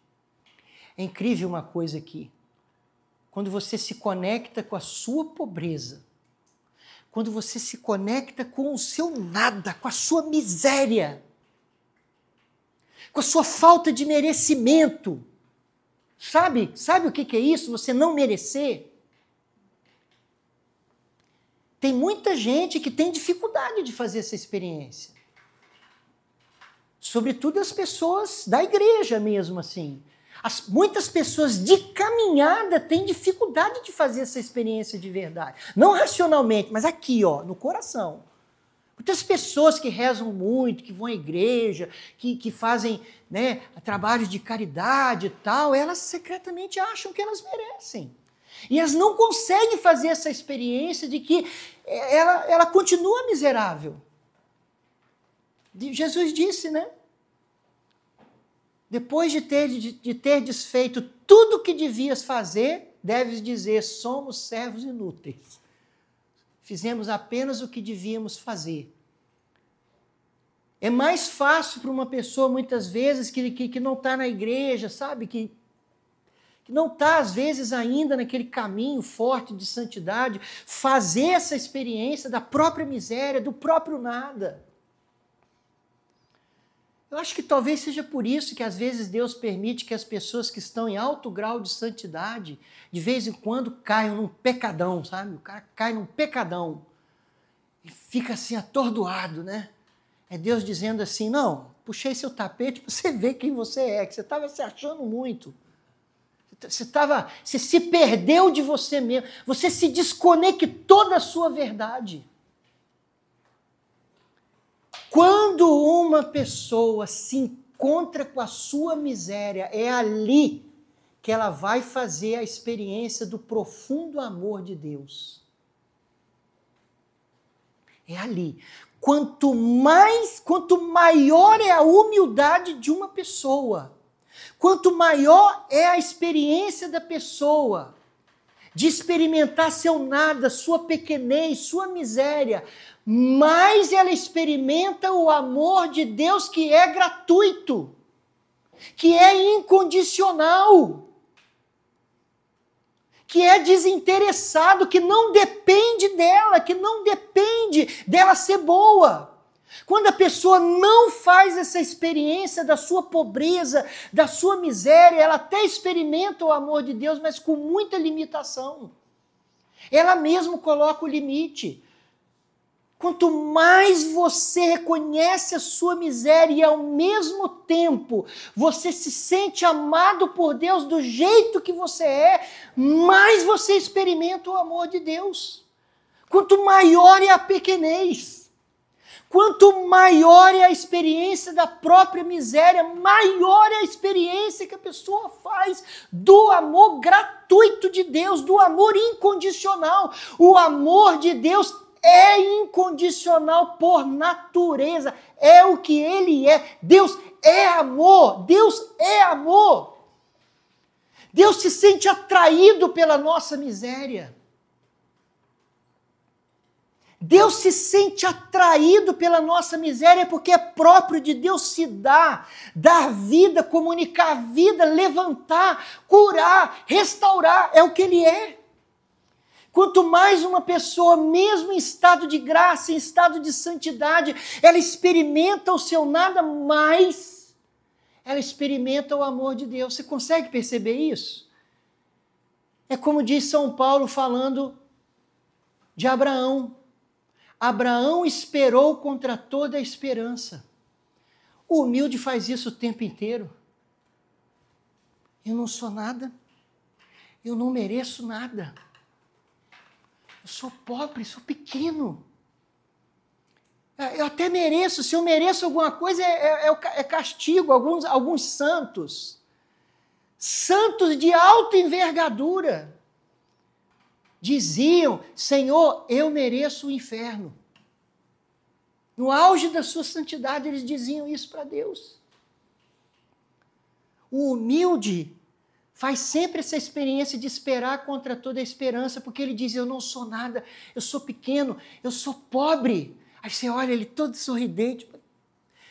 É incrível uma coisa aqui. Quando você se conecta com a sua pobreza, quando você se conecta com o seu nada, com a sua miséria, com a sua falta de merecimento. Sabe o que é isso? Você não merecer? Tem muita gente que tem dificuldade de fazer essa experiência. Sobretudo as pessoas da igreja mesmo, assim. Muitas pessoas de caminhada têm dificuldade de fazer essa experiência de verdade. Não racionalmente, mas aqui, ó, no coração. Muitas pessoas que rezam muito, que vão à igreja, que fazem, né, trabalhos de caridade e tal, elas secretamente acham que elas merecem. E elas não conseguem fazer essa experiência de que ela continua miserável. Jesus disse, né? Depois de ter desfeito tudo o que devias fazer, deves dizer, somos servos inúteis. Fizemos apenas o que devíamos fazer. É mais fácil para uma pessoa, muitas vezes, que não está na igreja, sabe? Que não está, às vezes, ainda naquele caminho forte de santidade, fazer essa experiência da própria miséria, do próprio nada. Eu acho que talvez seja por isso que, às vezes, Deus permite que as pessoas que estão em alto grau de santidade, de vez em quando, caiam num pecadão, sabe? O cara cai num pecadão e fica assim atordoado, né? É Deus dizendo assim, não, puxei seu tapete para você ver quem você é, que você estava se achando muito. Você se perdeu de você mesmo, você se desconectou da sua verdade. Quando uma pessoa se encontra com a sua miséria, é ali que ela vai fazer a experiência do profundo amor de Deus. É ali. Quanto maior é a humildade de uma pessoa, quanto maior é a experiência da pessoa de experimentar seu nada, sua pequenez, sua miséria, mais ela experimenta o amor de Deus que é gratuito, que é incondicional, que é desinteressado, que não depende dela, que não depende dela ser boa. Quando a pessoa não faz essa experiência da sua pobreza, da sua miséria, ela até experimenta o amor de Deus, mas com muita limitação. Ela mesma coloca o limite. Quanto mais você reconhece a sua miséria e ao mesmo tempo você se sente amado por Deus do jeito que você é, mais você experimenta o amor de Deus. Quanto maior é a pequenez, quanto maior é a experiência da própria miséria, maior é a experiência que a pessoa faz do amor gratuito de Deus, do amor incondicional. O amor de Deus é incondicional por natureza, é o que ele é. Deus é amor, Deus é amor. Deus se sente atraído pela nossa miséria. Deus se sente atraído pela nossa miséria porque é próprio de Deus se dar vida, comunicar vida, levantar, curar, restaurar, é o que ele é. Quanto mais uma pessoa, mesmo em estado de graça, em estado de santidade, ela experimenta o seu nada, mais ela experimenta o amor de Deus. Você consegue perceber isso? É como diz São Paulo falando de Abraão. Abraão esperou contra toda a esperança. O humilde faz isso o tempo inteiro. Eu não sou nada, eu não mereço nada. Eu sou pobre, sou pequeno. Eu até mereço, se eu mereço alguma coisa, é castigo. Alguns santos de alta envergadura, diziam, Senhor, eu mereço o inferno. No auge da sua santidade, eles diziam isso para Deus. O humilde faz sempre essa experiência de esperar contra toda a esperança, porque ele diz, eu não sou nada, eu sou pequeno, eu sou pobre. Aí você olha ele todo sorridente.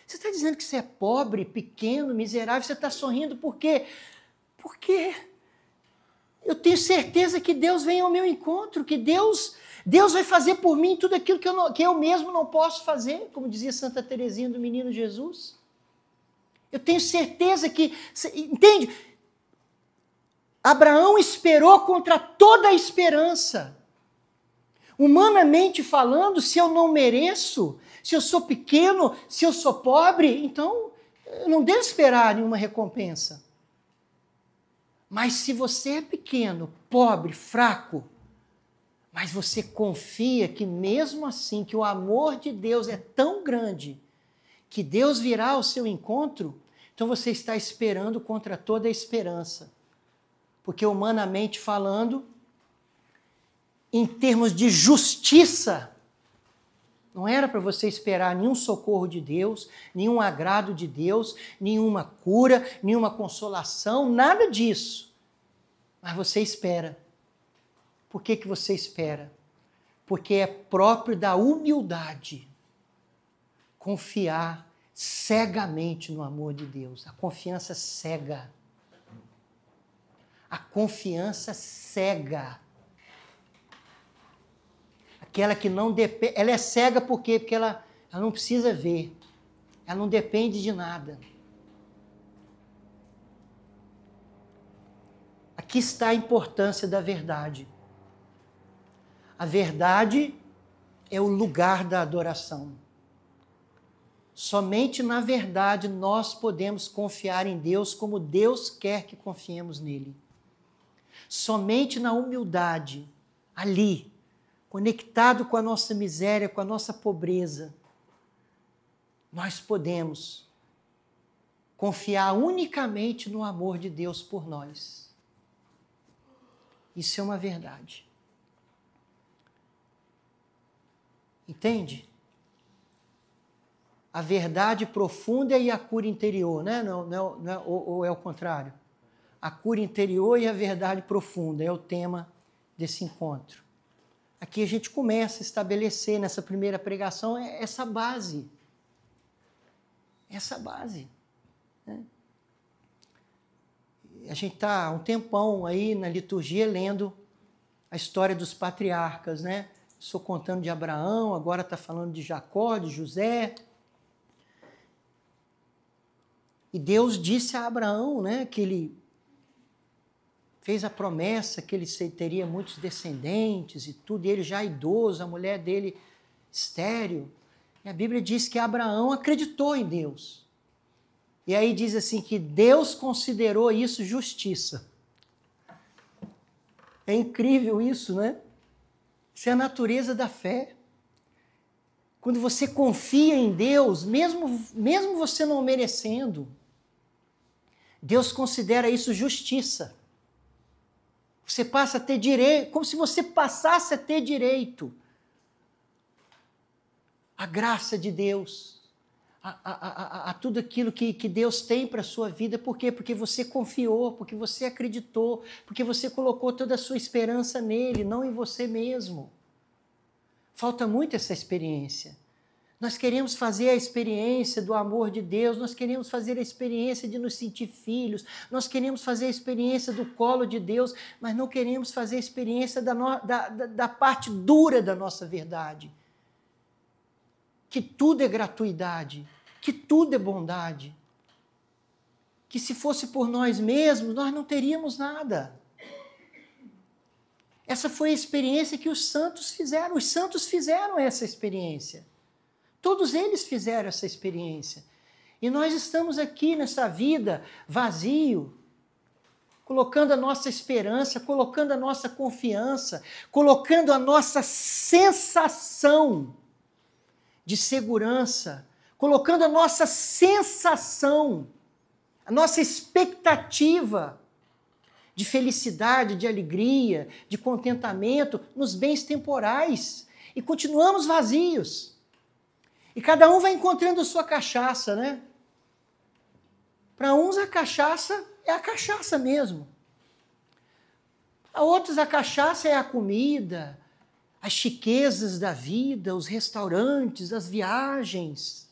Você está dizendo que você é pobre, pequeno, miserável, você está sorrindo por quê? Porque eu tenho certeza que Deus vem ao meu encontro, que Deus vai fazer por mim tudo aquilo que eu mesmo não posso fazer, como dizia Santa Teresinha do Menino Jesus. Eu tenho certeza que, entende? Abraão esperou contra toda a esperança. Humanamente falando, se eu não mereço, se eu sou pequeno, se eu sou pobre, então eu não devo esperar nenhuma recompensa. Mas se você é pequeno, pobre, fraco, mas você confia que mesmo assim, que o amor de Deus é tão grande, que Deus virá ao seu encontro, então você está esperando contra toda a esperança. Porque humanamente falando, em termos de justiça, não era para você esperar nenhum socorro de Deus, nenhum agrado de Deus, nenhuma cura, nenhuma consolação, nada disso. Mas você espera. Por que você espera? Porque é próprio da humildade confiar cegamente no amor de Deus. A confiança cega. A confiança cega. Aquela que não depende. Ela é cega por quê? Porque ela não precisa ver. Ela não depende de nada. Aqui está a importância da verdade. A verdade é o lugar da adoração. Somente na verdade nós podemos confiar em Deus como Deus quer que confiemos nele. Somente na humildade, ali, conectado com a nossa miséria, com a nossa pobreza, nós podemos confiar unicamente no amor de Deus por nós. Isso é uma verdade. Entende? A verdade profunda e a cura interior, né? Ou é o contrário? A cura interior e a verdade profunda é o tema desse encontro. Aqui a gente começa a estabelecer nessa primeira pregação essa base. Essa base. Né? A gente está há um tempão aí na liturgia lendo a história dos patriarcas, né? Estou contando de Abraão, agora está falando de Jacó, de José. E Deus disse a Abraão, né, que ele fez a promessa que ele teria muitos descendentes e tudo, e ele já idoso, a mulher dele estéril. E a Bíblia diz que Abraão acreditou em Deus. E aí diz assim que Deus considerou isso justiça. É incrível isso, né? Isso é a natureza da fé. Quando você confia em Deus, mesmo você não merecendo, Deus considera isso justiça. Você passa a ter direito, como se você passasse a ter direito à graça de Deus, a tudo aquilo que Deus tem para a sua vida. Por quê? Porque você confiou, porque você acreditou, porque você colocou toda a sua esperança nele, não em você mesmo. Falta muito essa experiência. Nós queremos fazer a experiência do amor de Deus, nós queremos fazer a experiência de nos sentir filhos, nós queremos fazer a experiência do colo de Deus, mas não queremos fazer a experiência da parte dura da nossa verdade. Que tudo é gratuidade, que tudo é bondade. Que se fosse por nós mesmos, nós não teríamos nada. Essa foi a experiência que os santos fizeram. Os santos fizeram essa experiência. Todos eles fizeram essa experiência. E nós estamos aqui nessa vida vazio, colocando a nossa esperança, colocando a nossa confiança, colocando a nossa sensação de segurança, colocando a nossa sensação, a nossa expectativa de felicidade, de alegria, de contentamento nos bens temporais. E continuamos vazios. E cada um vai encontrando a sua cachaça, né? Para uns a cachaça é a cachaça mesmo. Para outros a cachaça é a comida, as chiquezas da vida, os restaurantes, as viagens.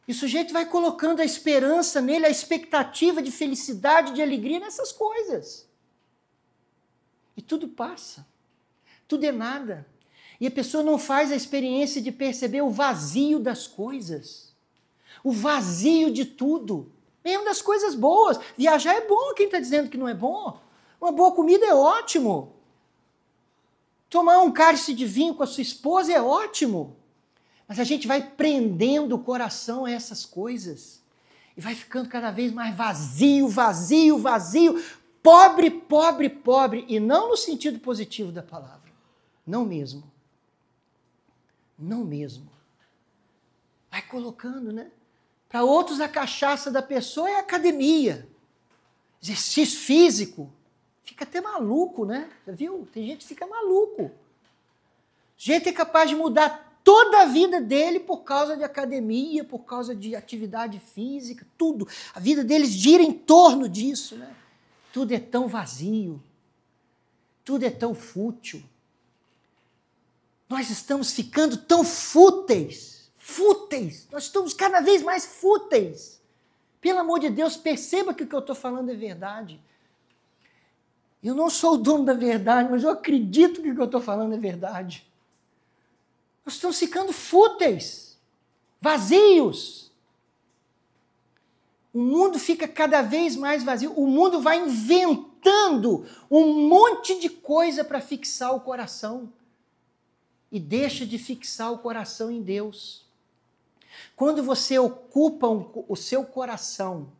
E o sujeito vai colocando a esperança nele, a expectativa de felicidade, de alegria nessas coisas. E tudo passa. Tudo é nada. E a pessoa não faz a experiência de perceber o vazio das coisas. O vazio de tudo. Mesmo das coisas boas. Viajar é bom, quem está dizendo que não é bom? Uma boa comida é ótimo. Tomar um cálice de vinho com a sua esposa é ótimo. Mas a gente vai prendendo o coração a essas coisas. E vai ficando cada vez mais vazio, vazio, vazio, pobre, pobre, pobre. E não no sentido positivo da palavra. Não mesmo. Não mesmo. Vai colocando, né? Para outros, a cachaça da pessoa é academia. Exercício físico. Fica até maluco, né? Já viu? Tem gente que fica maluco. Gente é capaz de mudar toda a vida dele por causa de academia, por causa de atividade física, tudo. A vida deles gira em torno disso, né? Tudo é tão vazio. Tudo é tão fútil. Nós estamos ficando tão fúteis. Fúteis. Nós estamos cada vez mais fúteis. Pelo amor de Deus, perceba que o que eu estou falando é verdade. Eu não sou o dono da verdade, mas eu acredito que o que eu estou falando é verdade. Nós estamos ficando fúteis, vazios. O mundo fica cada vez mais vazio. O mundo vai inventando um monte de coisa para fixar o coração. E deixa de fixar o coração em Deus. Quando você ocupa o seu coração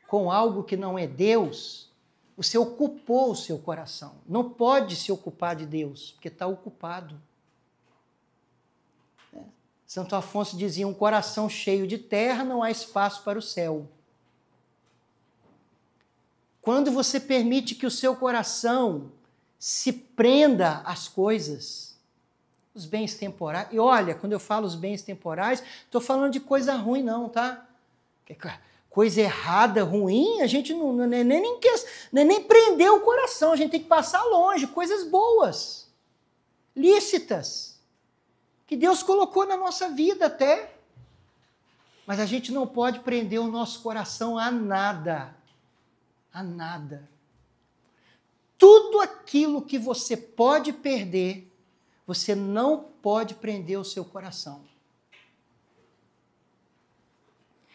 com algo que não é Deus, você ocupou o seu coração. Não pode se ocupar de Deus, porque está ocupado. Santo Afonso dizia, um coração cheio de terra não há espaço para o céu. Quando você permite que o seu coração se prenda às coisas, os bens temporais, e olha, quando eu falo os bens temporais, estou falando de coisa ruim não, tá? Coisa errada, ruim, a gente não é nem prender o coração, a gente tem que passar longe, coisas boas, lícitas, que Deus colocou na nossa vida até. Mas a gente não pode prender o nosso coração a nada. A nada. Tudo aquilo que você pode perder, você não pode prender o seu coração.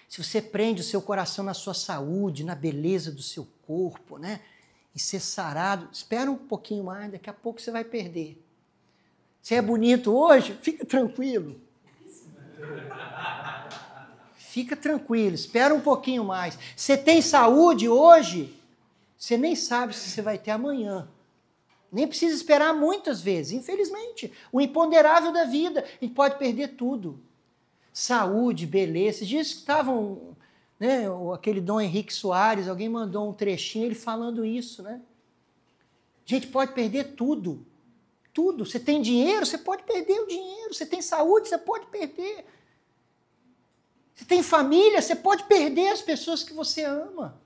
Se você prende o seu coração na sua saúde, na beleza do seu corpo, né? Em ser sarado, espera um pouquinho mais, daqui a pouco você vai perder. Você é bonito hoje? Fica tranquilo. Fica tranquilo, espera um pouquinho mais. Você tem saúde hoje? Você nem sabe se você vai ter amanhã. Nem precisa esperar muitas vezes. Infelizmente, o imponderável da vida, a gente pode perder tudo. Saúde, beleza. Esses dias que estavam, né, aquele Dom Henrique Soares, alguém mandou um trechinho, ele falando isso, né? A gente pode perder tudo. Tudo. Você tem dinheiro, você pode perder o dinheiro. Você tem saúde, você pode perder. Você tem família, você pode perder as pessoas que você ama.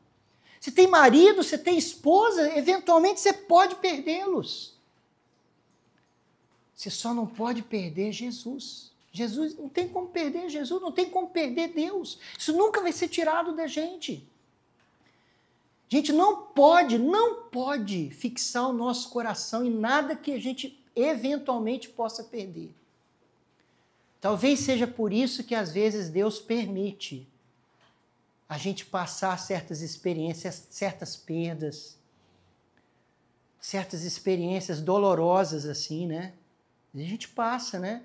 Você tem marido, você tem esposa, eventualmente você pode perdê-los. Você só não pode perder Jesus. Jesus, não tem como perder Jesus, não tem como perder Deus. Isso nunca vai ser tirado da gente. A gente não pode fixar o nosso coração em nada que a gente eventualmente possa perder. Talvez seja por isso que às vezes Deus permite a gente passar certas experiências, certas perdas, certas experiências dolorosas assim, né? A gente passa, né?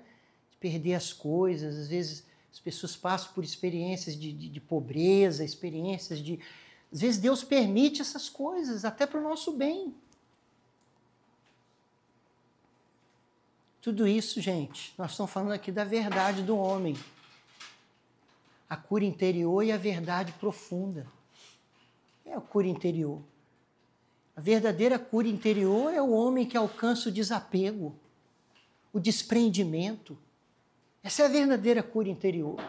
De perder as coisas, às vezes as pessoas passam por experiências de pobreza, experiências de... Às vezes Deus permite essas coisas, até para o nosso bem. Tudo isso, gente, nós estamos falando aqui da verdade do homem. A cura interior e a verdade profunda. É a cura interior. A verdadeira cura interior é o homem que alcança o desapego, o desprendimento. Essa é a verdadeira cura interior.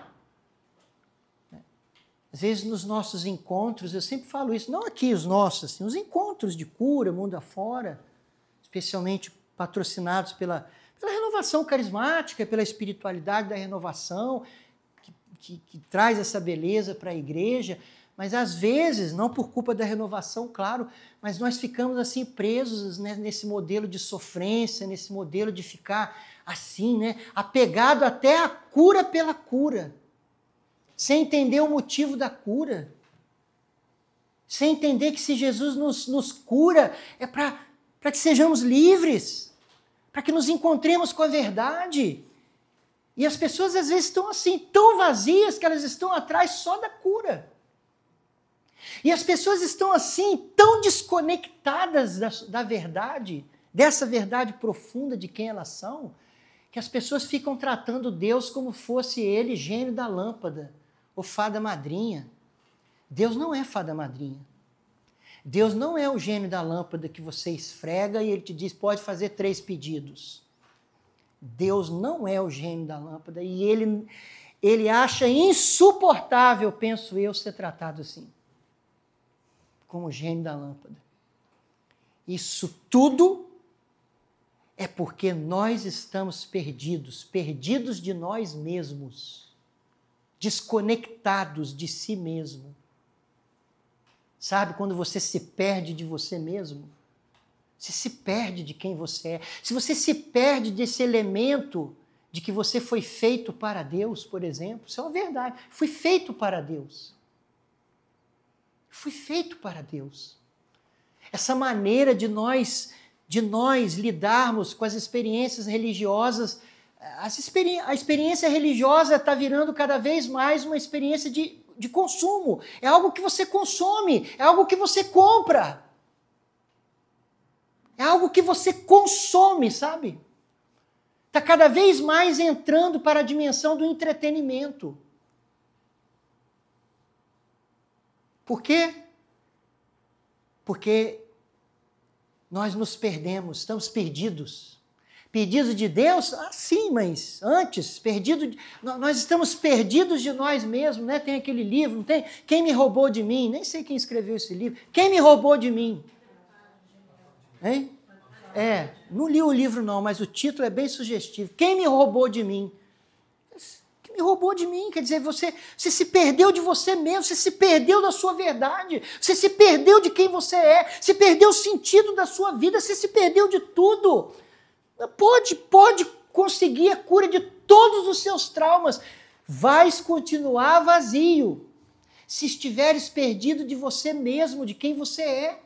Às vezes nos nossos encontros, eu sempre falo isso, não aqui os nossos, assim, os encontros de cura, mundo afora, especialmente patrocinados pela renovação carismática, pela espiritualidade da renovação, que traz essa beleza para a igreja, mas às vezes, não por culpa da renovação, claro, mas nós ficamos assim presos, né, nesse modelo de sofrência, nesse modelo de ficar assim, né, apegado até à cura pela cura, sem entender o motivo da cura, sem entender que se Jesus nos cura é para que sejamos livres, para que nos encontremos com a verdade. E as pessoas às vezes estão assim, tão vazias, que elas estão atrás só da cura. E as pessoas estão assim, tão desconectadas da verdade, dessa verdade profunda de quem elas são, que as pessoas ficam tratando Deus como fosse ele gênio da lâmpada, ou fada madrinha. Deus não é fada madrinha. Deus não é o gênio da lâmpada que você esfrega e ele te diz, pode fazer 3 pedidos. Deus não é o gênio da lâmpada e ele acha insuportável, penso eu, ser tratado assim, como o gênio da lâmpada. Isso tudo é porque nós estamos perdidos de nós mesmos, desconectados de si mesmo. Sabe, quando você se perde de você mesmo, você se perde de quem você é. Se você se perde desse elemento de que você foi feito para Deus, por exemplo, isso é uma verdade. Fui feito para Deus. Fui feito para Deus. Essa maneira de nós lidarmos com as experiências religiosas, a experiência religiosa está virando cada vez mais uma experiência de consumo. É algo que você consome, é algo que você compra. É algo que você consome, sabe? Está cada vez mais entrando para a dimensão do entretenimento. Por quê? Porque nós nos perdemos, estamos perdidos. Perdidos de Deus? Ah, sim, mas antes, nós estamos perdidos de nós mesmos, né? Tem aquele livro, não tem? Quem me roubou de mim? Nem sei quem escreveu esse livro. Quem me roubou de mim? Hein? Não li o livro não, mas o título é bem sugestivo. Quem me roubou de mim? Quem me roubou de mim? Quer dizer, você se perdeu de você mesmo, você se perdeu da sua verdade, você se perdeu de quem você é, você perdeu o sentido da sua vida, você se perdeu de tudo. Pode conseguir a cura de todos os seus traumas, vais continuar vazio se estiveres perdido de você mesmo, de quem você é.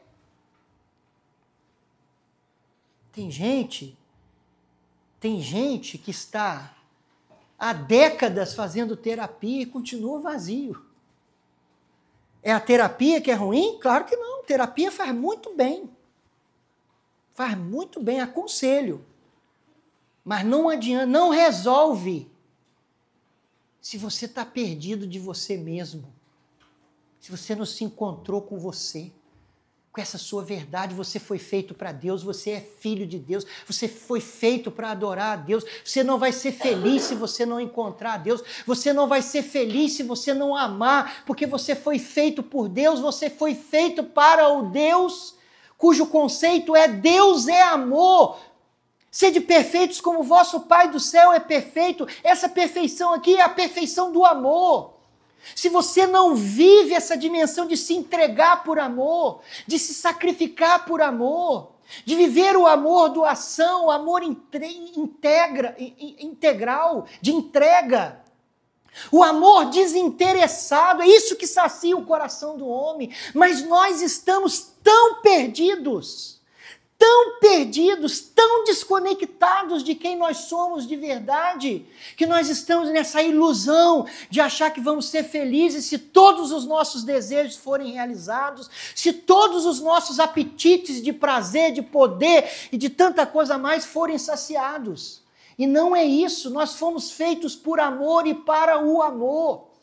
Tem gente que está há décadas fazendo terapia e continua vazio. É a terapia que é ruim? Claro que não. Terapia faz muito bem. Faz muito bem, aconselho. Mas não adianta, não resolve se você está perdido de você mesmo. Se você não se encontrou com você. Com essa sua verdade, você foi feito para Deus, você é filho de Deus, você foi feito para adorar a Deus, você não vai ser feliz se você não encontrar a Deus, você não vai ser feliz se você não amar, porque você foi feito por Deus, você foi feito para o Deus, cujo conceito é Deus é amor. Sede perfeitos como o vosso Pai do céu é perfeito, essa perfeição aqui é a perfeição do amor. Se você não vive essa dimensão de se entregar por amor, de se sacrificar por amor, de viver o amor doação, o amor integral, de entrega, o amor desinteressado, é isso que sacia o coração do homem. Mas nós estamos tão perdidos, tão desconectados de quem nós somos de verdade, que nós estamos nessa ilusão de achar que vamos ser felizes se todos os nossos desejos forem realizados, se todos os nossos apetites de prazer, de poder e de tanta coisa mais forem saciados. E não é isso, nós fomos feitos por amor e para o amor.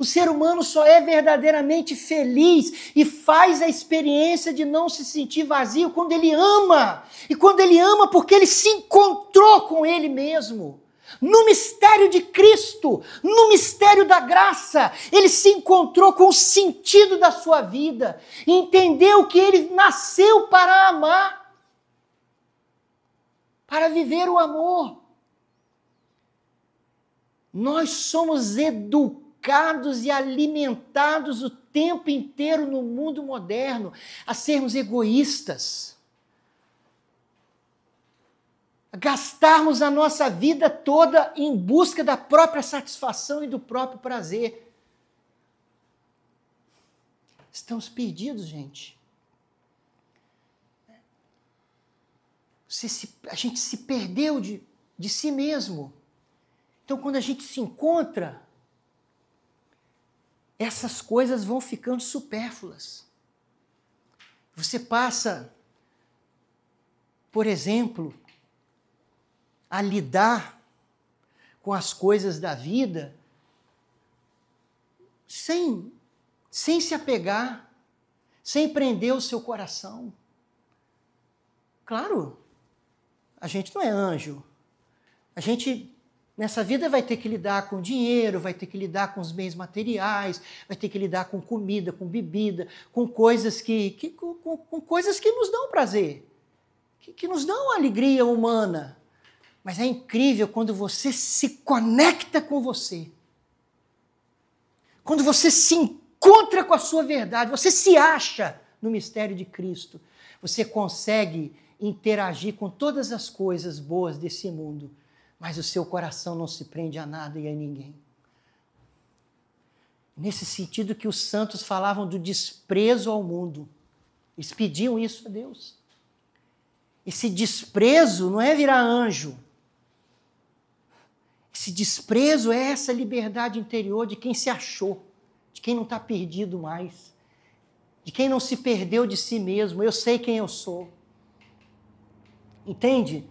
O ser humano só é verdadeiramente feliz e faz a experiência de não se sentir vazio quando ele ama. E quando ele ama porque ele se encontrou com ele mesmo. No mistério de Cristo, no mistério da graça, ele se encontrou com o sentido da sua vida. E entendeu que ele nasceu para amar. Para viver o amor. Nós somos educados e alimentados o tempo inteiro no mundo moderno a sermos egoístas, a gastarmos a nossa vida toda em busca da própria satisfação e do próprio prazer. Estamos perdidos, gente. A gente se perdeu de si mesmo. Então, quando a gente se encontra, essas coisas vão ficando supérfluas. Você passa, por exemplo, a lidar com as coisas da vida sem se apegar, sem prender o seu coração. Claro, a gente não é anjo. A gente, nessa vida, vai ter que lidar com dinheiro, vai ter que lidar com os bens materiais, vai ter que lidar com comida, com bebida, com coisas com coisas que nos dão prazer, que nos dão alegria humana. Mas é incrível quando você se conecta com você. Quando você se encontra com a sua verdade, você se acha no mistério de Cristo, você consegue interagir com todas as coisas boas desse mundo, mas o seu coração não se prende a nada e a ninguém. Nesse sentido que os santos falavam do desprezo ao mundo. Eles pediam isso a Deus. Esse desprezo não é virar anjo. Esse desprezo é essa liberdade interior de quem se achou, de quem não está perdido mais, de quem não se perdeu de si mesmo. Eu sei quem eu sou. Entende?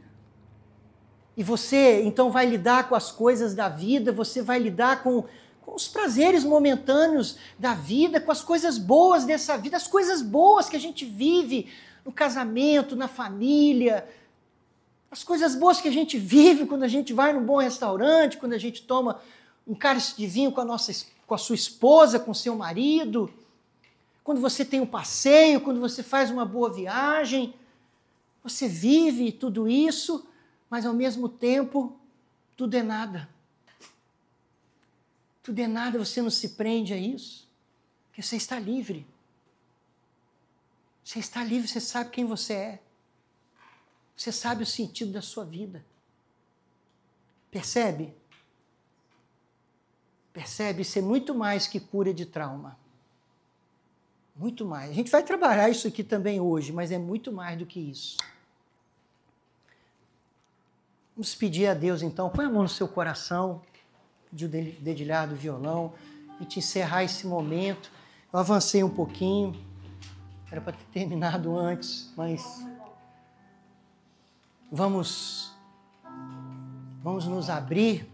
E você, então, vai lidar com as coisas da vida, você vai lidar com os prazeres momentâneos da vida, com as coisas boas dessa vida, as coisas boas que a gente vive no casamento, na família, as coisas boas que a gente vive quando a gente vai num bom restaurante, quando a gente toma um cálice de vinho com a sua esposa, com o seu marido, quando você tem um passeio, quando você faz uma boa viagem, você vive tudo isso, mas ao mesmo tempo, tudo é nada. Tudo é nada, você não se prende a isso, porque você está livre. Você está livre, você sabe quem você é. Você sabe o sentido da sua vida. Percebe? Percebe? Isso é muito mais que cura de trauma. Muito mais. A gente vai trabalhar isso aqui também hoje, mas é muito mais do que isso. Vamos pedir a Deus, então. Põe a mão no seu coração, pedir o dedilhar do violão, e te encerrar esse momento. Eu avancei um pouquinho, era para ter terminado antes, mas vamos nos abrir,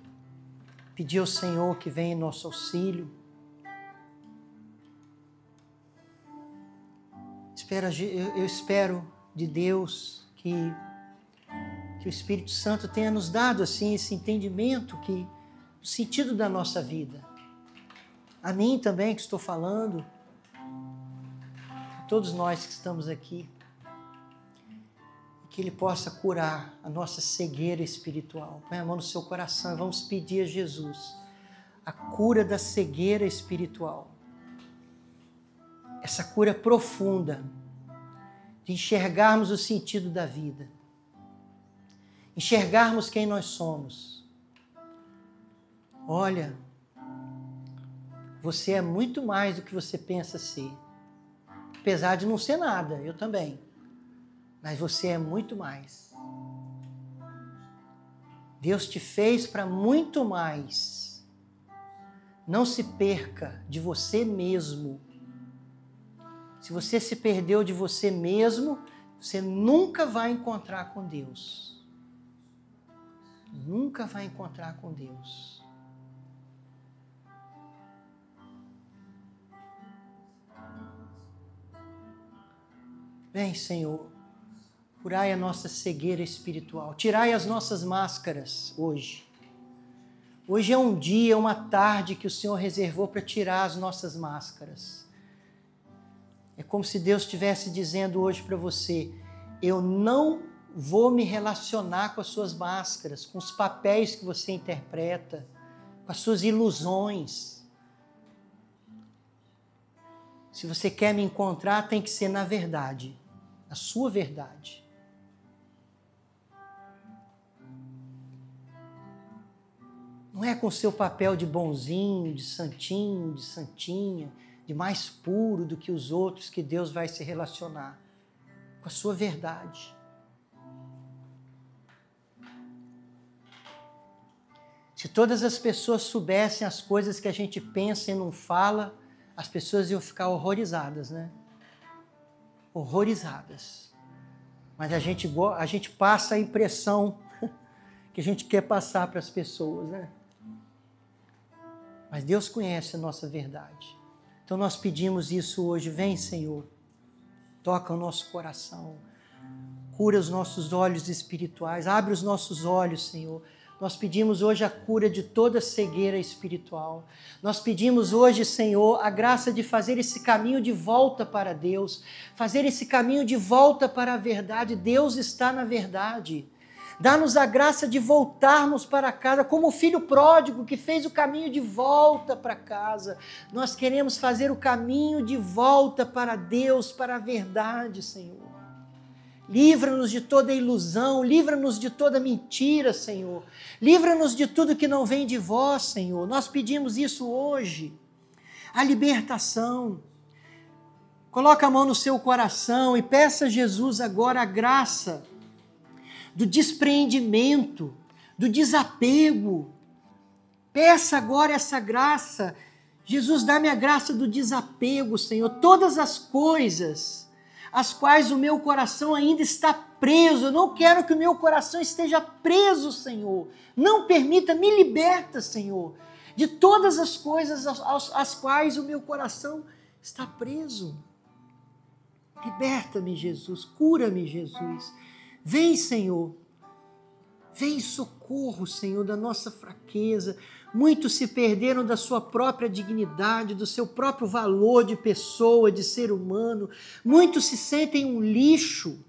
pedir ao Senhor que venha em nosso auxílio. Eu espero de Deus que o Espírito Santo tenha nos dado assim esse entendimento, que o sentido da nossa vida. A mim também que estou falando, a todos nós que estamos aqui, que Ele possa curar a nossa cegueira espiritual. Põe a mão no seu coração e vamos pedir a Jesus a cura da cegueira espiritual. Essa cura profunda de enxergarmos o sentido da vida, enxergarmos quem nós somos. Olha, você é muito mais do que você pensa ser. Apesar de não ser nada, eu também. Mas você é muito mais. Deus te fez para muito mais. Não se perca de você mesmo. Se você se perdeu de você mesmo, você nunca vai encontrar com Deus. Nunca vai encontrar com Deus. Vem, Senhor, curai a nossa cegueira espiritual. Tirai as nossas máscaras hoje. Hoje é um dia, uma tarde que o Senhor reservou para tirar as nossas máscaras. É como se Deus estivesse dizendo hoje para você: eu não vou me relacionar com as suas máscaras, com os papéis que você interpreta, com as suas ilusões. Se você quer me encontrar, tem que ser na verdade, na sua verdade. Não é com o seu papel de bonzinho, de santinho, de santinha, de mais puro do que os outros que Deus vai se relacionar. Com a sua verdade. Se todas as pessoas soubessem as coisas que a gente pensa e não fala, as pessoas iam ficar horrorizadas, né? Horrorizadas. Mas a gente passa a impressão que a gente quer passar para as pessoas, né? Mas Deus conhece a nossa verdade. Então nós pedimos isso hoje. Vem, Senhor, toca o nosso coração, cura os nossos olhos espirituais, abre os nossos olhos, Senhor. Nós pedimos hoje a cura de toda cegueira espiritual. Nós pedimos hoje, Senhor, a graça de fazer esse caminho de volta para Deus, fazer esse caminho de volta para a verdade. Deus está na verdade. Dá-nos a graça de voltarmos para casa, como o filho pródigo que fez o caminho de volta para casa. Nós queremos fazer o caminho de volta para Deus, para a verdade, Senhor. Livra-nos de toda ilusão, livra-nos de toda mentira, Senhor. Livra-nos de tudo que não vem de vós, Senhor. Nós pedimos isso hoje. A libertação. Coloca a mão no seu coração e peça a Jesus agora a graça do despreendimento, do desapego. Peça agora essa graça. Jesus, dá-me a graça do desapego, Senhor. Todas as coisas as quais o meu coração ainda está preso. Eu não quero que o meu coração esteja preso, Senhor. Não permita, me liberta, Senhor, de todas as coisas às quais o meu coração está preso. Liberta-me, Jesus. Cura-me, Jesus. Vem, Senhor. Vem em socorro, Senhor, da nossa fraqueza. Muitos se perderam da sua própria dignidade, do seu próprio valor de pessoa, de ser humano. Muitos se sentem um lixo.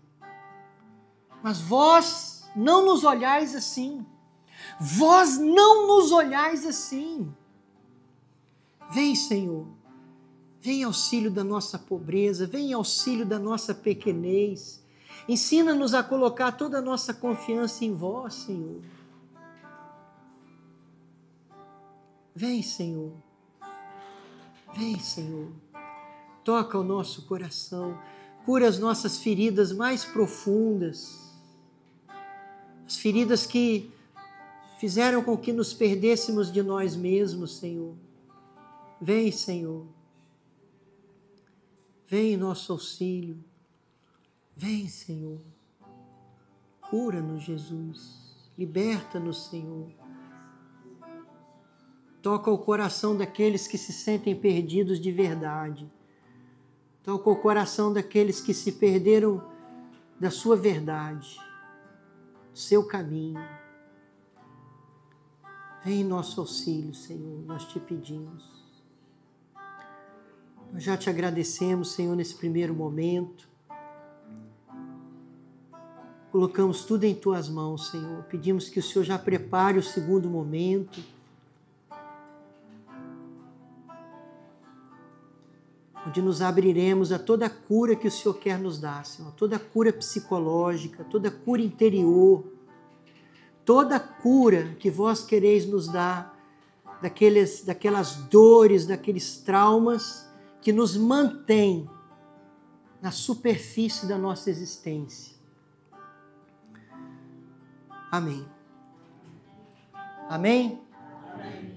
Mas vós não nos olhais assim. Vós não nos olhais assim. Vem, Senhor. Vem em auxílio da nossa pobreza. Vem em auxílio da nossa pequenez. Ensina-nos a colocar toda a nossa confiança em vós, Senhor. Vem, Senhor. Vem, Senhor. Toca o nosso coração. Cura as nossas feridas mais profundas. As feridas que fizeram com que nos perdêssemos de nós mesmos, Senhor. Vem, Senhor. Vem em nosso auxílio. Vem, Senhor. Cura-nos, Jesus. Liberta-nos, Senhor. Toca o coração daqueles que se sentem perdidos de verdade. Toca o coração daqueles que se perderam da sua verdade, do seu caminho. Vem em nosso auxílio, Senhor, nós te pedimos. Nós já te agradecemos, Senhor, nesse primeiro momento. Colocamos tudo em tuas mãos, Senhor. Pedimos que o Senhor já prepare o segundo momento, onde nos abriremos a toda a cura que o Senhor quer nos dar, Senhor. Toda a cura psicológica, toda a cura interior, toda a cura que vós quereis nos dar, daquelas dores, daqueles traumas que nos mantêm na superfície da nossa existência. Amém. Amém? Amém.